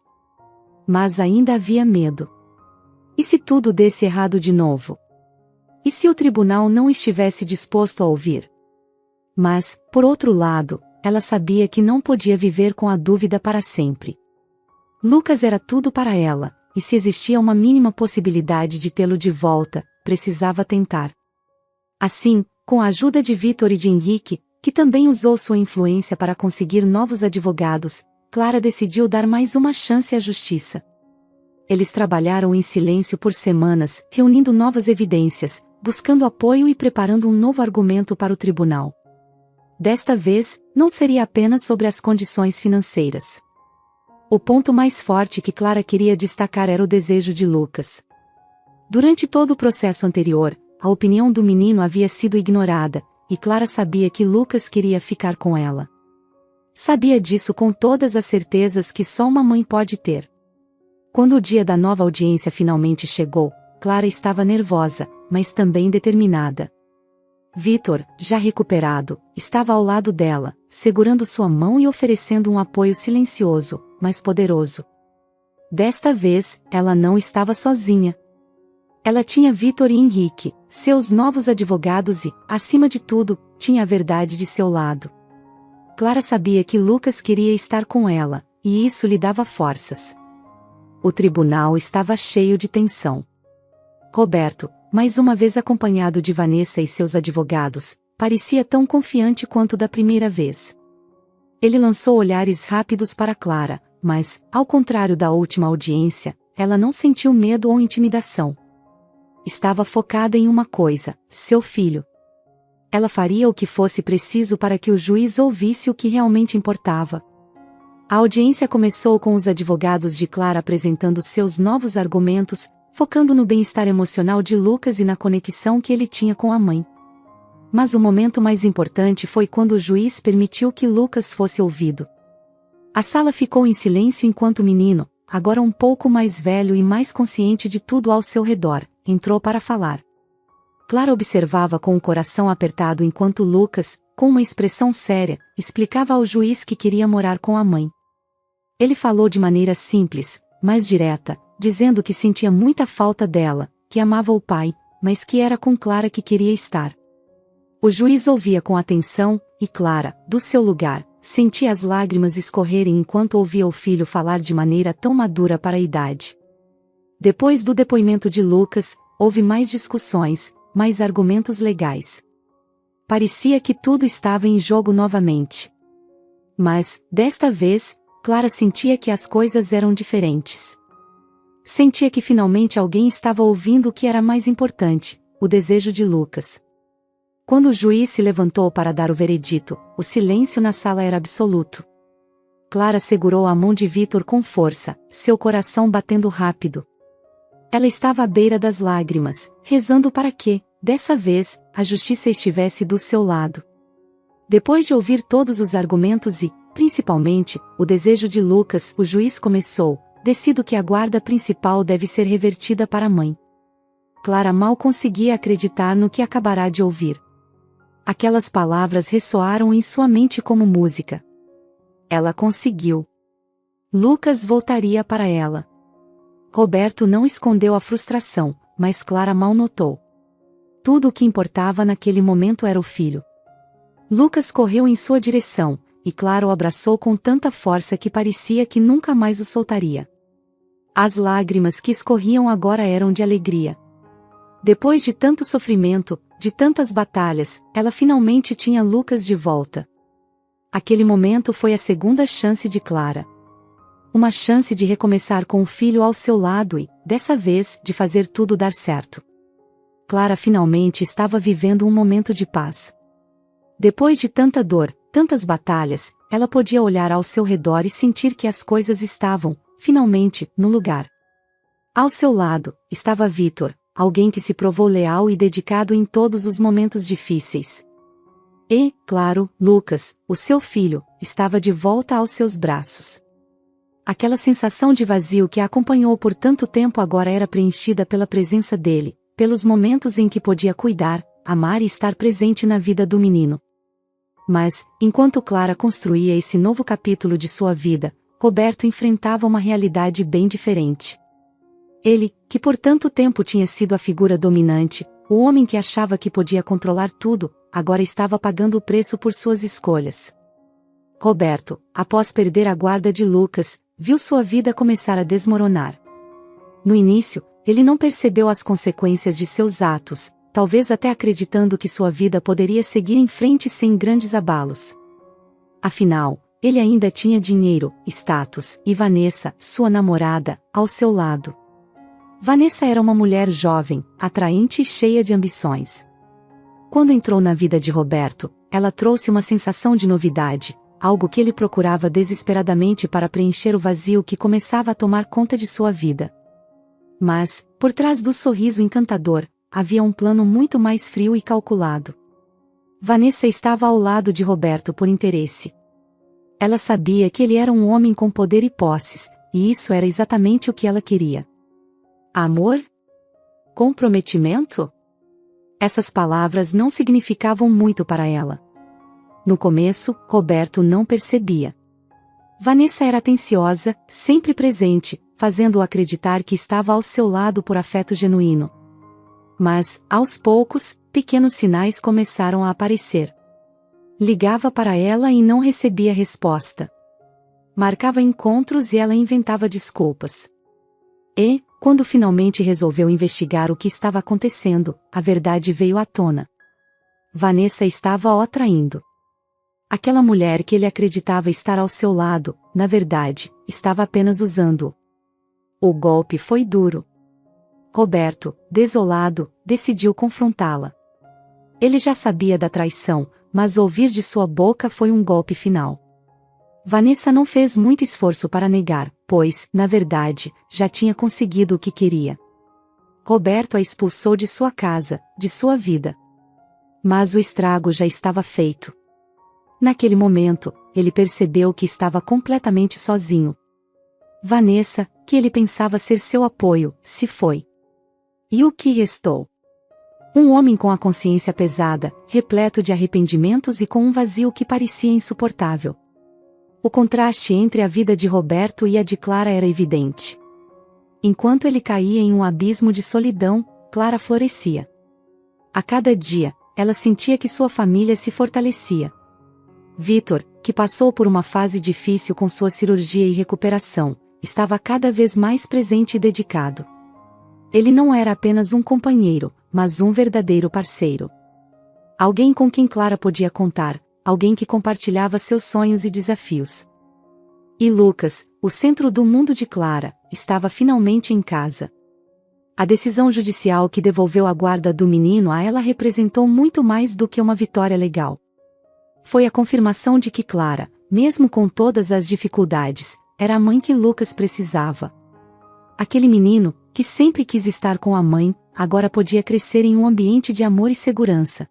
Mas ainda havia medo. E se tudo desse errado de novo? E se o tribunal não estivesse disposto a ouvir? Mas, por outro lado, ela sabia que não podia viver com a dúvida para sempre. Lucas era tudo para ela, e se existia uma mínima possibilidade de tê-lo de volta, precisava tentar. Assim, com a ajuda de Vitor e de Henrique, que também usou sua influência para conseguir novos advogados, Clara decidiu dar mais uma chance à justiça. Eles trabalharam em silêncio por semanas, reunindo novas evidências, buscando apoio e preparando um novo argumento para o tribunal. Desta vez, não seria apenas sobre as condições financeiras. O ponto mais forte que Clara queria destacar era o desejo de Lucas. Durante todo o processo anterior, a opinião do menino havia sido ignorada, e Clara sabia que Lucas queria ficar com ela. Sabia disso com todas as certezas que só uma mãe pode ter. Quando o dia da nova audiência finalmente chegou, Clara estava nervosa, mas também determinada. Vítor, já recuperado, estava ao lado dela, segurando sua mão e oferecendo um apoio silencioso, mas poderoso. Desta vez, ela não estava sozinha. Ela tinha Vítor e Henrique, seus novos advogados e, acima de tudo, tinha a verdade de seu lado. Clara sabia que Lucas queria estar com ela, e isso lhe dava forças. O tribunal estava cheio de tensão. Roberto, mais uma vez acompanhado de Vanessa e seus advogados, parecia tão confiante quanto da primeira vez. Ele lançou olhares rápidos para Clara, mas, ao contrário da última audiência, ela não sentiu medo ou intimidação. Estava focada em uma coisa: seu filho. Ela faria o que fosse preciso para que o juiz ouvisse o que realmente importava. A audiência começou com os advogados de Clara apresentando seus novos argumentos, focando no bem-estar emocional de Lucas e na conexão que ele tinha com a mãe. Mas o momento mais importante foi quando o juiz permitiu que Lucas fosse ouvido. A sala ficou em silêncio enquanto o menino, agora um pouco mais velho e mais consciente de tudo ao seu redor, entrou para falar. Clara observava com o coração apertado enquanto Lucas, com uma expressão séria, explicava ao juiz que queria morar com a mãe. Ele falou de maneira simples, mas direta, dizendo que sentia muita falta dela, que amava o pai, mas que era com Clara que queria estar. O juiz ouvia com atenção, e Clara, do seu lugar, sentia as lágrimas escorrerem enquanto ouvia o filho falar de maneira tão madura para a idade. Depois do depoimento de Lucas, houve mais discussões, mais argumentos legais. Parecia que tudo estava em jogo novamente. Mas, desta vez, Clara sentia que as coisas eram diferentes. Sentia que finalmente alguém estava ouvindo o que era mais importante, o desejo de Lucas. Quando o juiz se levantou para dar o veredito, o silêncio na sala era absoluto. Clara segurou a mão de Vítor com força, seu coração batendo rápido. Ela estava à beira das lágrimas, rezando para que, dessa vez, a justiça estivesse do seu lado. Depois de ouvir todos os argumentos e, principalmente, o desejo de Lucas, o juiz começou: decido que a guarda principal deve ser revertida para a mãe. Clara mal conseguia acreditar no que acabará de ouvir. Aquelas palavras ressoaram em sua mente como música. Ela conseguiu. Lucas voltaria para ela. Roberto não escondeu a frustração, mas Clara mal notou. Tudo o que importava naquele momento era o filho. Lucas correu em sua direção, e Clara o abraçou com tanta força que parecia que nunca mais o soltaria. As lágrimas que escorriam agora eram de alegria. Depois de tanto sofrimento, de tantas batalhas, ela finalmente tinha Lucas de volta. Aquele momento foi a segunda chance de Clara. Uma chance de recomeçar com o filho ao seu lado e, dessa vez, de fazer tudo dar certo. Clara finalmente estava vivendo um momento de paz. Depois de tanta dor, tantas batalhas, ela podia olhar ao seu redor e sentir que as coisas estavam, finalmente, no lugar. Ao seu lado, estava Vítor, alguém que se provou leal e dedicado em todos os momentos difíceis. E, claro, Lucas, o seu filho, estava de volta aos seus braços. Aquela sensação de vazio que a acompanhou por tanto tempo agora era preenchida pela presença dele, pelos momentos em que podia cuidar, amar e estar presente na vida do menino. Mas, enquanto Clara construía esse novo capítulo de sua vida, Roberto enfrentava uma realidade bem diferente. Ele, que por tanto tempo tinha sido a figura dominante, o homem que achava que podia controlar tudo, agora estava pagando o preço por suas escolhas. Roberto, após perder a guarda de Lucas, viu sua vida começar a desmoronar. No início, ele não percebeu as consequências de seus atos, talvez até acreditando que sua vida poderia seguir em frente sem grandes abalos. Afinal, ele ainda tinha dinheiro, status, e Vanessa, sua namorada, ao seu lado. Vanessa era uma mulher jovem, atraente e cheia de ambições. Quando entrou na vida de Roberto, ela trouxe uma sensação de novidade, algo que ele procurava desesperadamente para preencher o vazio que começava a tomar conta de sua vida. Mas, por trás do sorriso encantador, havia um plano muito mais frio e calculado. Vanessa estava ao lado de Roberto por interesse. Ela sabia que ele era um homem com poder e posses, e isso era exatamente o que ela queria. Amor? Comprometimento? Essas palavras não significavam muito para ela. No começo, Roberto não percebia. Vanessa era atenciosa, sempre presente, fazendo-o acreditar que estava ao seu lado por afeto genuíno. Mas, aos poucos, pequenos sinais começaram a aparecer. Ligava para ela e não recebia resposta. Marcava encontros e ela inventava desculpas. E, quando finalmente resolveu investigar o que estava acontecendo, a verdade veio à tona. Vanessa estava o traindo. Aquela mulher que ele acreditava estar ao seu lado, na verdade, estava apenas usando-o. O golpe foi duro. Roberto, desolado, decidiu confrontá-la. Ele já sabia da traição, mas ouvir de sua boca foi um golpe final. Vanessa não fez muito esforço para negar, pois, na verdade, já tinha conseguido o que queria. Roberto a expulsou de sua casa, de sua vida. Mas o estrago já estava feito. Naquele momento, ele percebeu que estava completamente sozinho. Vanessa, que ele pensava ser seu apoio, se foi. E o que restou? Um homem com a consciência pesada, repleto de arrependimentos e com um vazio que parecia insuportável. O contraste entre a vida de Roberto e a de Clara era evidente. Enquanto ele caía em um abismo de solidão, Clara florescia. A cada dia, ela sentia que sua família se fortalecia. Vítor, que passou por uma fase difícil com sua cirurgia e recuperação, estava cada vez mais presente e dedicado. Ele não era apenas um companheiro, mas um verdadeiro parceiro. Alguém com quem Clara podia contar, alguém que compartilhava seus sonhos e desafios. E Lucas, o centro do mundo de Clara, estava finalmente em casa. A decisão judicial que devolveu a guarda do menino a ela representou muito mais do que uma vitória legal. Foi a confirmação de que Clara, mesmo com todas as dificuldades, era a mãe que Lucas precisava. Aquele menino, que sempre quis estar com a mãe, agora podia crescer em um ambiente de amor e segurança.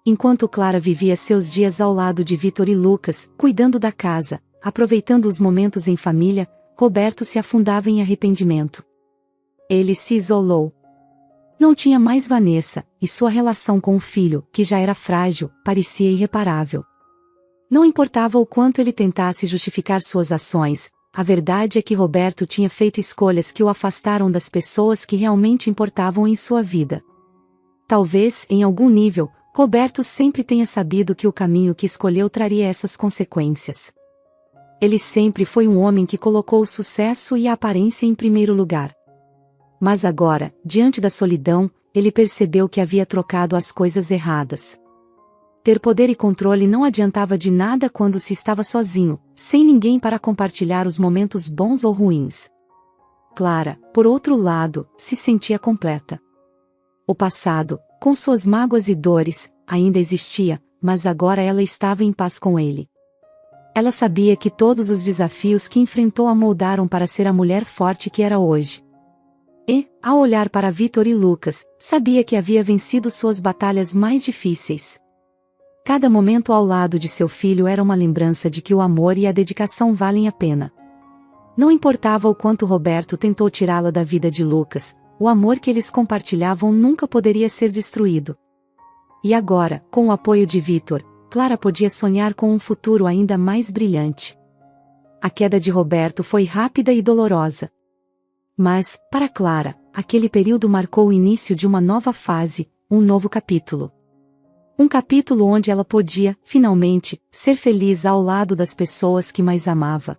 Enquanto Clara vivia seus dias ao lado de Vítor e Lucas, cuidando da casa, aproveitando os momentos em família, Roberto se afundava em arrependimento. Ele se isolou. Não tinha mais Vanessa, e sua relação com o filho, que já era frágil, parecia irreparável. Não importava o quanto ele tentasse justificar suas ações, a verdade é que Roberto tinha feito escolhas que o afastaram das pessoas que realmente importavam em sua vida. Talvez, em algum nível, Roberto sempre tenha sabido que o caminho que escolheu traria essas consequências. Ele sempre foi um homem que colocou o sucesso e a aparência em primeiro lugar. Mas agora, diante da solidão, ele percebeu que havia trocado as coisas erradas. Ter poder e controle não adiantava de nada quando se estava sozinho, sem ninguém para compartilhar os momentos bons ou ruins. Clara, por outro lado, se sentia completa. O passado, com suas mágoas e dores, ainda existia, mas agora ela estava em paz com ele. Ela sabia que todos os desafios que enfrentou a moldaram para ser a mulher forte que era hoje. E, ao olhar para Vítor e Lucas, sabia que havia vencido suas batalhas mais difíceis. Cada momento ao lado de seu filho era uma lembrança de que o amor e a dedicação valem a pena. Não importava o quanto Roberto tentou tirá-la da vida de Lucas, o amor que eles compartilhavam nunca poderia ser destruído. E agora, com o apoio de Vítor, Clara podia sonhar com um futuro ainda mais brilhante. A queda de Roberto foi rápida e dolorosa. Mas, para Clara, aquele período marcou o início de uma nova fase, um novo capítulo. Um capítulo onde ela podia, finalmente, ser feliz ao lado das pessoas que mais amava.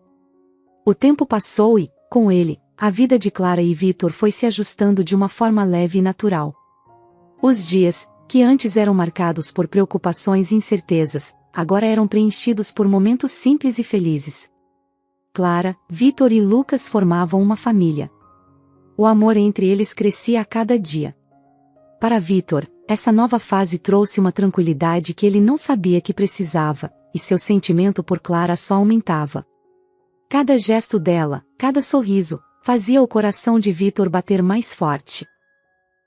O tempo passou e, com ele, a vida de Clara e Vítor foi se ajustando de uma forma leve e natural. Os dias, que antes eram marcados por preocupações e incertezas, agora eram preenchidos por momentos simples e felizes. Clara, Vítor e Lucas formavam uma família. O amor entre eles crescia a cada dia. Para Vitor, essa nova fase trouxe uma tranquilidade que ele não sabia que precisava, e seu sentimento por Clara só aumentava. Cada gesto dela, cada sorriso, fazia o coração de Vitor bater mais forte.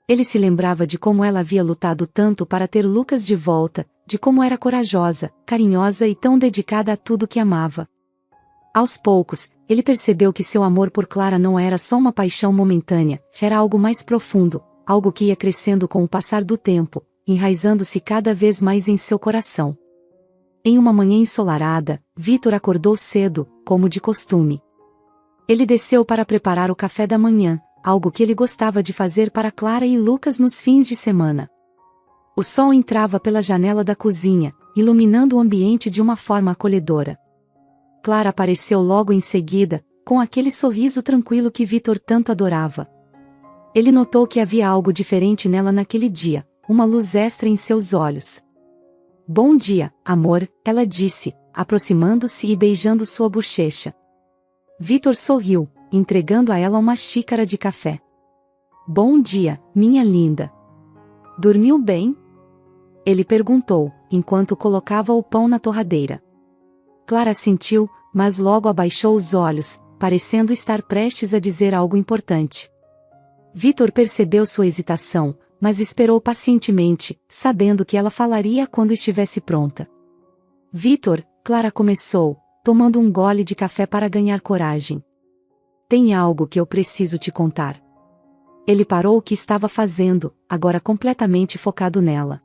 Ele se lembrava de como ela havia lutado tanto para ter Lucas de volta, de como era corajosa, carinhosa e tão dedicada a tudo que amava. Aos poucos, ele percebeu que seu amor por Clara não era só uma paixão momentânea, era algo mais profundo, algo que ia crescendo com o passar do tempo, enraizando-se cada vez mais em seu coração. Em uma manhã ensolarada, Vitor acordou cedo, como de costume. Ele desceu para preparar o café da manhã, algo que ele gostava de fazer para Clara e Lucas nos fins de semana. O sol entrava pela janela da cozinha, iluminando o ambiente de uma forma acolhedora. Clara apareceu logo em seguida, com aquele sorriso tranquilo que Vitor tanto adorava. Ele notou que havia algo diferente nela naquele dia, uma luz extra em seus olhos. "Bom dia, amor", ela disse, aproximando-se e beijando sua bochecha. Vitor sorriu, entregando a ela uma xícara de café. "Bom dia, minha linda. Dormiu bem?" Ele perguntou, enquanto colocava o pão na torradeira. Clara assentiu, mas logo abaixou os olhos, parecendo estar prestes a dizer algo importante. Vitor percebeu sua hesitação, mas esperou pacientemente, sabendo que ela falaria quando estivesse pronta. "Vitor", Clara começou, tomando um gole de café para ganhar coragem. "Tem algo que eu preciso te contar." Ele parou o que estava fazendo, agora completamente focado nela.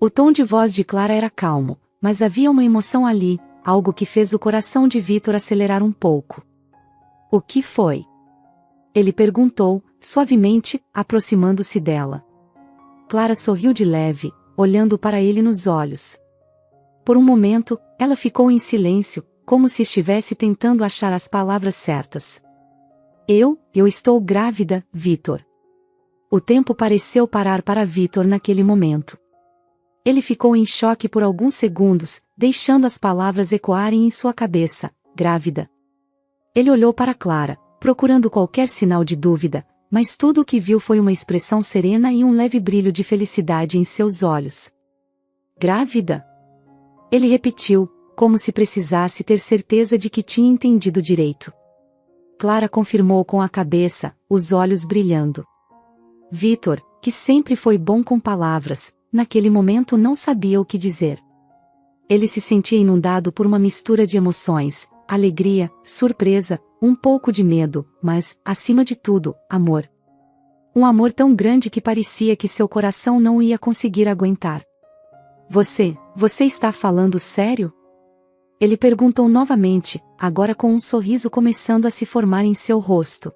O tom de voz de Clara era calmo, mas havia uma emoção ali, algo que fez o coração de Vitor acelerar um pouco. "O que foi?" ele perguntou, suavemente, aproximando-se dela. Clara sorriu de leve, olhando para ele nos olhos. Por um momento, ela ficou em silêncio, como se estivesse tentando achar as palavras certas. Eu estou grávida, Vitor." O tempo pareceu parar para Vitor naquele momento. Ele ficou em choque por alguns segundos, deixando as palavras ecoarem em sua cabeça. "Grávida." Ele olhou para Clara, procurando qualquer sinal de dúvida, mas tudo o que viu foi uma expressão serena e um leve brilho de felicidade em seus olhos. "Grávida?" Ele repetiu, como se precisasse ter certeza de que tinha entendido direito. Clara confirmou com a cabeça, os olhos brilhando. Vitor, que sempre foi bom com palavras, naquele momento não sabia o que dizer. Ele se sentia inundado por uma mistura de emoções, alegria, surpresa, um pouco de medo, mas, acima de tudo, amor. Um amor tão grande que parecia que seu coração não ia conseguir aguentar. Você está falando sério?" Ele perguntou novamente, agora com um sorriso começando a se formar em seu rosto.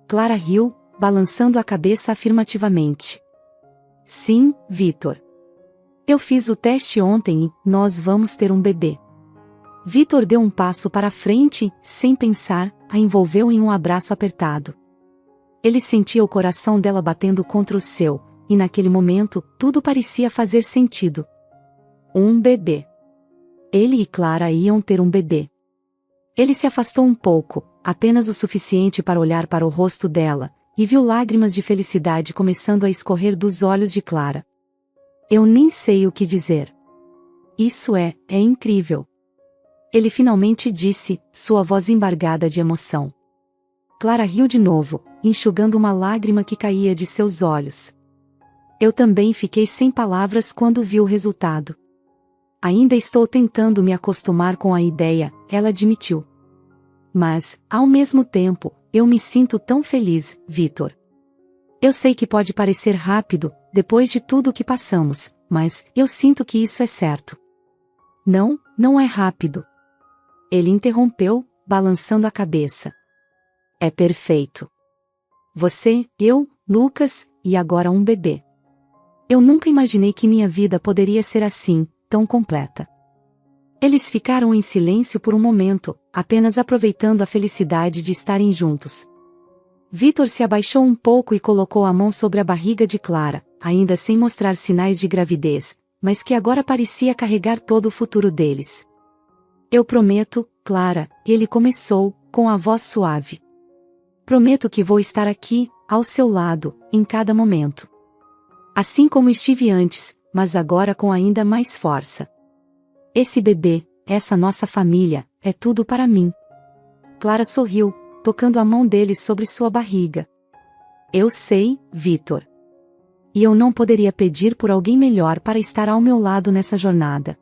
Clara riu, balançando a cabeça afirmativamente. "Sim, Vitor. Eu fiz o teste ontem e nós vamos ter um bebê." Vitor deu um passo para frente e, sem pensar, a envolveu em um abraço apertado. Ele sentia o coração dela batendo contra o seu, e naquele momento, tudo parecia fazer sentido. Um bebê. Ele e Clara iam ter um bebê. Ele se afastou um pouco, apenas o suficiente para olhar para o rosto dela, e viu lágrimas de felicidade começando a escorrer dos olhos de Clara. "Eu nem sei o que dizer. Isso é incrível." Ele finalmente disse, sua voz embargada de emoção. Clara riu de novo, enxugando uma lágrima que caía de seus olhos. "Eu também fiquei sem palavras quando vi o resultado. Ainda estou tentando me acostumar com a ideia", ela admitiu. "Mas, ao mesmo tempo, eu me sinto tão feliz, Vitor. Eu sei que pode parecer rápido, depois de tudo o que passamos, mas eu sinto que isso é certo." Não é rápido." Ele interrompeu, balançando a cabeça. "É perfeito. Você, eu, Lucas, e agora um bebê. Eu nunca imaginei que minha vida poderia ser assim, tão completa." Eles ficaram em silêncio por um momento, apenas aproveitando a felicidade de estarem juntos. Vitor se abaixou um pouco e colocou a mão sobre a barriga de Clara, ainda sem mostrar sinais de gravidez, mas que agora parecia carregar todo o futuro deles. "Eu prometo, Clara", ele começou, com a voz suave. Prometo que vou estar aqui, ao seu lado, em cada momento. Assim como estive antes, mas agora com ainda mais força. Esse bebê, essa nossa família, é tudo para mim. Clara sorriu, tocando a mão dele sobre sua barriga. Eu sei, Vitor. E eu não poderia pedir por alguém melhor para estar ao meu lado nessa jornada.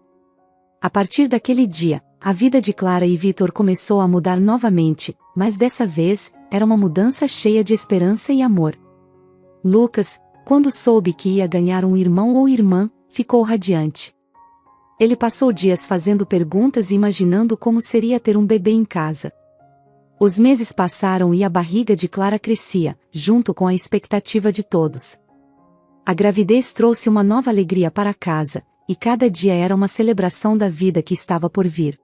A partir daquele dia, a vida de Clara e Vitor começou a mudar novamente, mas dessa vez, era uma mudança cheia de esperança e amor. Lucas, quando soube que ia ganhar um irmão ou irmã, ficou radiante. Ele passou dias fazendo perguntas e imaginando como seria ter um bebê em casa. Os meses passaram e a barriga de Clara crescia, junto com a expectativa de todos. A gravidez trouxe uma nova alegria para casa, e cada dia era uma celebração da vida que estava por vir.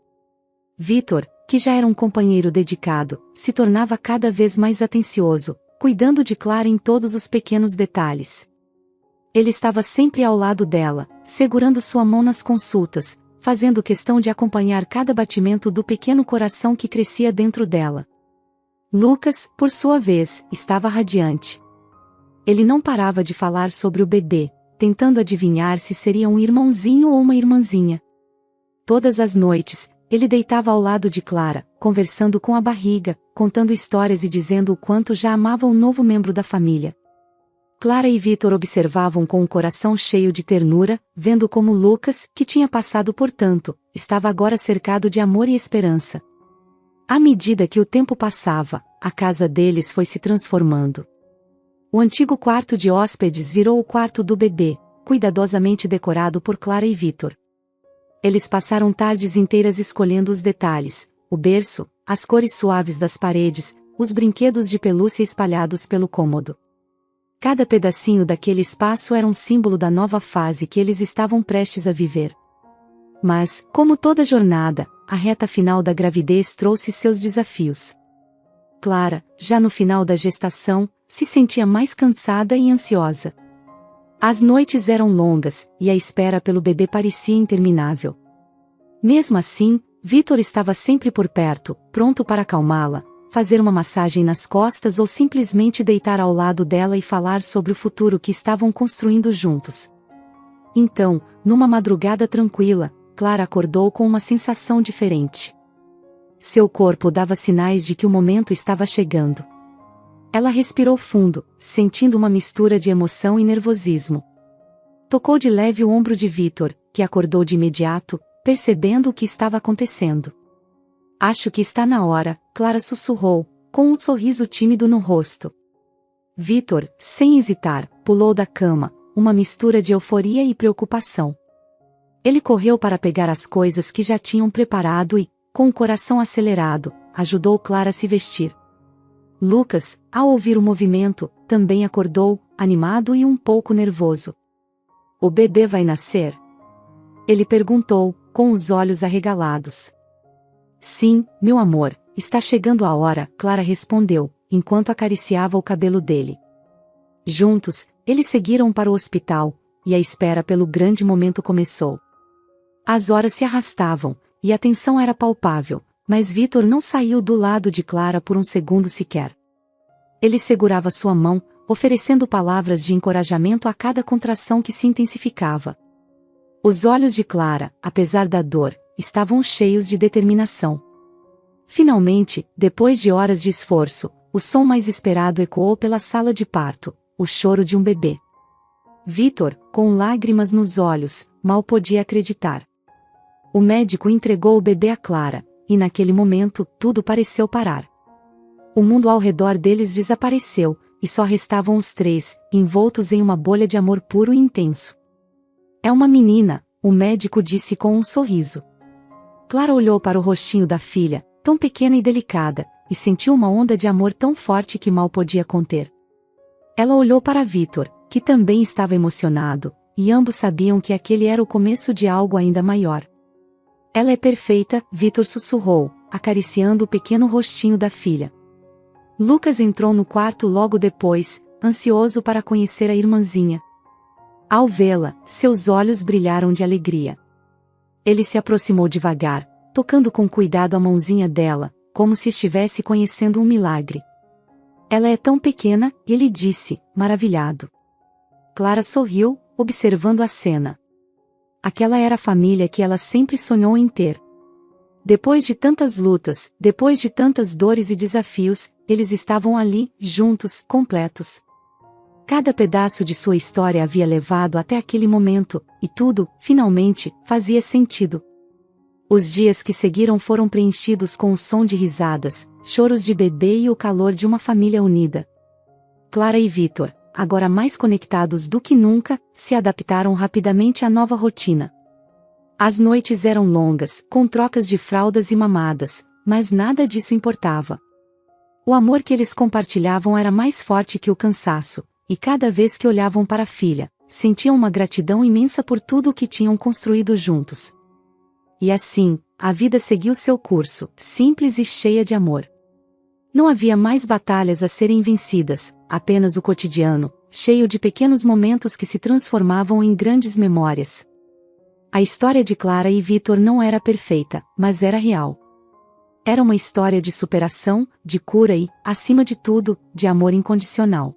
Vitor, que já era um companheiro dedicado, se tornava cada vez mais atencioso, cuidando de Clara em todos os pequenos detalhes. Ele estava sempre ao lado dela, segurando sua mão nas consultas, fazendo questão de acompanhar cada batimento do pequeno coração que crescia dentro dela. Lucas, por sua vez, estava radiante. Ele não parava de falar sobre o bebê, tentando adivinhar se seria um irmãozinho ou uma irmãzinha. Todas as noites, ele deitava ao lado de Clara, conversando com a barriga, contando histórias e dizendo o quanto já amava o novo membro da família. Clara e Vitor observavam com o coração cheio de ternura, vendo como Lucas, que tinha passado por tanto, estava agora cercado de amor e esperança. À medida que o tempo passava, a casa deles foi se transformando. O antigo quarto de hóspedes virou o quarto do bebê, cuidadosamente decorado por Clara e Vitor. Eles passaram tardes inteiras escolhendo os detalhes, o berço, as cores suaves das paredes, os brinquedos de pelúcia espalhados pelo cômodo. Cada pedacinho daquele espaço era um símbolo da nova fase que eles estavam prestes a viver. Mas, como toda jornada, a reta final da gravidez trouxe seus desafios. Clara, já no final da gestação, se sentia mais cansada e ansiosa. As noites eram longas, e a espera pelo bebê parecia interminável. Mesmo assim, Vitor estava sempre por perto, pronto para acalmá-la, fazer uma massagem nas costas ou simplesmente deitar ao lado dela e falar sobre o futuro que estavam construindo juntos. Então, numa madrugada tranquila, Clara acordou com uma sensação diferente. Seu corpo dava sinais de que o momento estava chegando. Ela respirou fundo, sentindo uma mistura de emoção e nervosismo. Tocou de leve o ombro de Vitor, que acordou de imediato, percebendo o que estava acontecendo. Acho que está na hora, Clara sussurrou, com um sorriso tímido no rosto. Vitor, sem hesitar, pulou da cama, uma mistura de euforia e preocupação. Ele correu para pegar as coisas que já tinham preparado e, com o coração acelerado, ajudou Clara a se vestir. Lucas, ao ouvir o movimento, também acordou, animado e um pouco nervoso. O bebê vai nascer? Ele perguntou, com os olhos arregalados. Sim, meu amor, está chegando a hora, Clara respondeu, enquanto acariciava o cabelo dele. Juntos, eles seguiram para o hospital, e a espera pelo grande momento começou. As horas se arrastavam, e a tensão era palpável, mas Vitor não saiu do lado de Clara por um segundo sequer. Ele segurava sua mão, oferecendo palavras de encorajamento a cada contração que se intensificava. Os olhos de Clara, apesar da dor, estavam cheios de determinação. Finalmente, depois de horas de esforço, o som mais esperado ecoou pela sala de parto, o choro de um bebê. Vitor, com lágrimas nos olhos, mal podia acreditar. O médico entregou o bebê a Clara, e naquele momento, tudo pareceu parar. O mundo ao redor deles desapareceu, e só restavam os três, envoltos em uma bolha de amor puro e intenso. É uma menina, o médico disse com um sorriso. Clara olhou para o rostinho da filha, tão pequena e delicada, e sentiu uma onda de amor tão forte que mal podia conter. Ela olhou para Vitor, que também estava emocionado, e ambos sabiam que aquele era o começo de algo ainda maior. Ela é perfeita, Vitor sussurrou, acariciando o pequeno rostinho da filha. Lucas entrou no quarto logo depois, ansioso para conhecer a irmãzinha. Ao vê-la, seus olhos brilharam de alegria. Ele se aproximou devagar, tocando com cuidado a mãozinha dela, como se estivesse conhecendo um milagre. Ela é tão pequena, ele disse, maravilhado. Clara sorriu, observando a cena. Aquela era a família que ela sempre sonhou em ter. Depois de tantas lutas, depois de tantas dores e desafios, eles estavam ali, juntos, completos. Cada pedaço de sua história havia levado até aquele momento, e tudo, finalmente, fazia sentido. Os dias que seguiram foram preenchidos com o som de risadas, choros de bebê e o calor de uma família unida. Clara e Vítor, agora mais conectados do que nunca, se adaptaram rapidamente à nova rotina. As noites eram longas, com trocas de fraldas e mamadas, mas nada disso importava. O amor que eles compartilhavam era mais forte que o cansaço, e cada vez que olhavam para a filha, sentiam uma gratidão imensa por tudo o que tinham construído juntos. E assim, a vida seguiu seu curso, simples e cheia de amor. Não havia mais batalhas a serem vencidas, apenas o cotidiano, cheio de pequenos momentos que se transformavam em grandes memórias. A história de Clara e Vítor não era perfeita, mas era real. Era uma história de superação, de cura e, acima de tudo, de amor incondicional.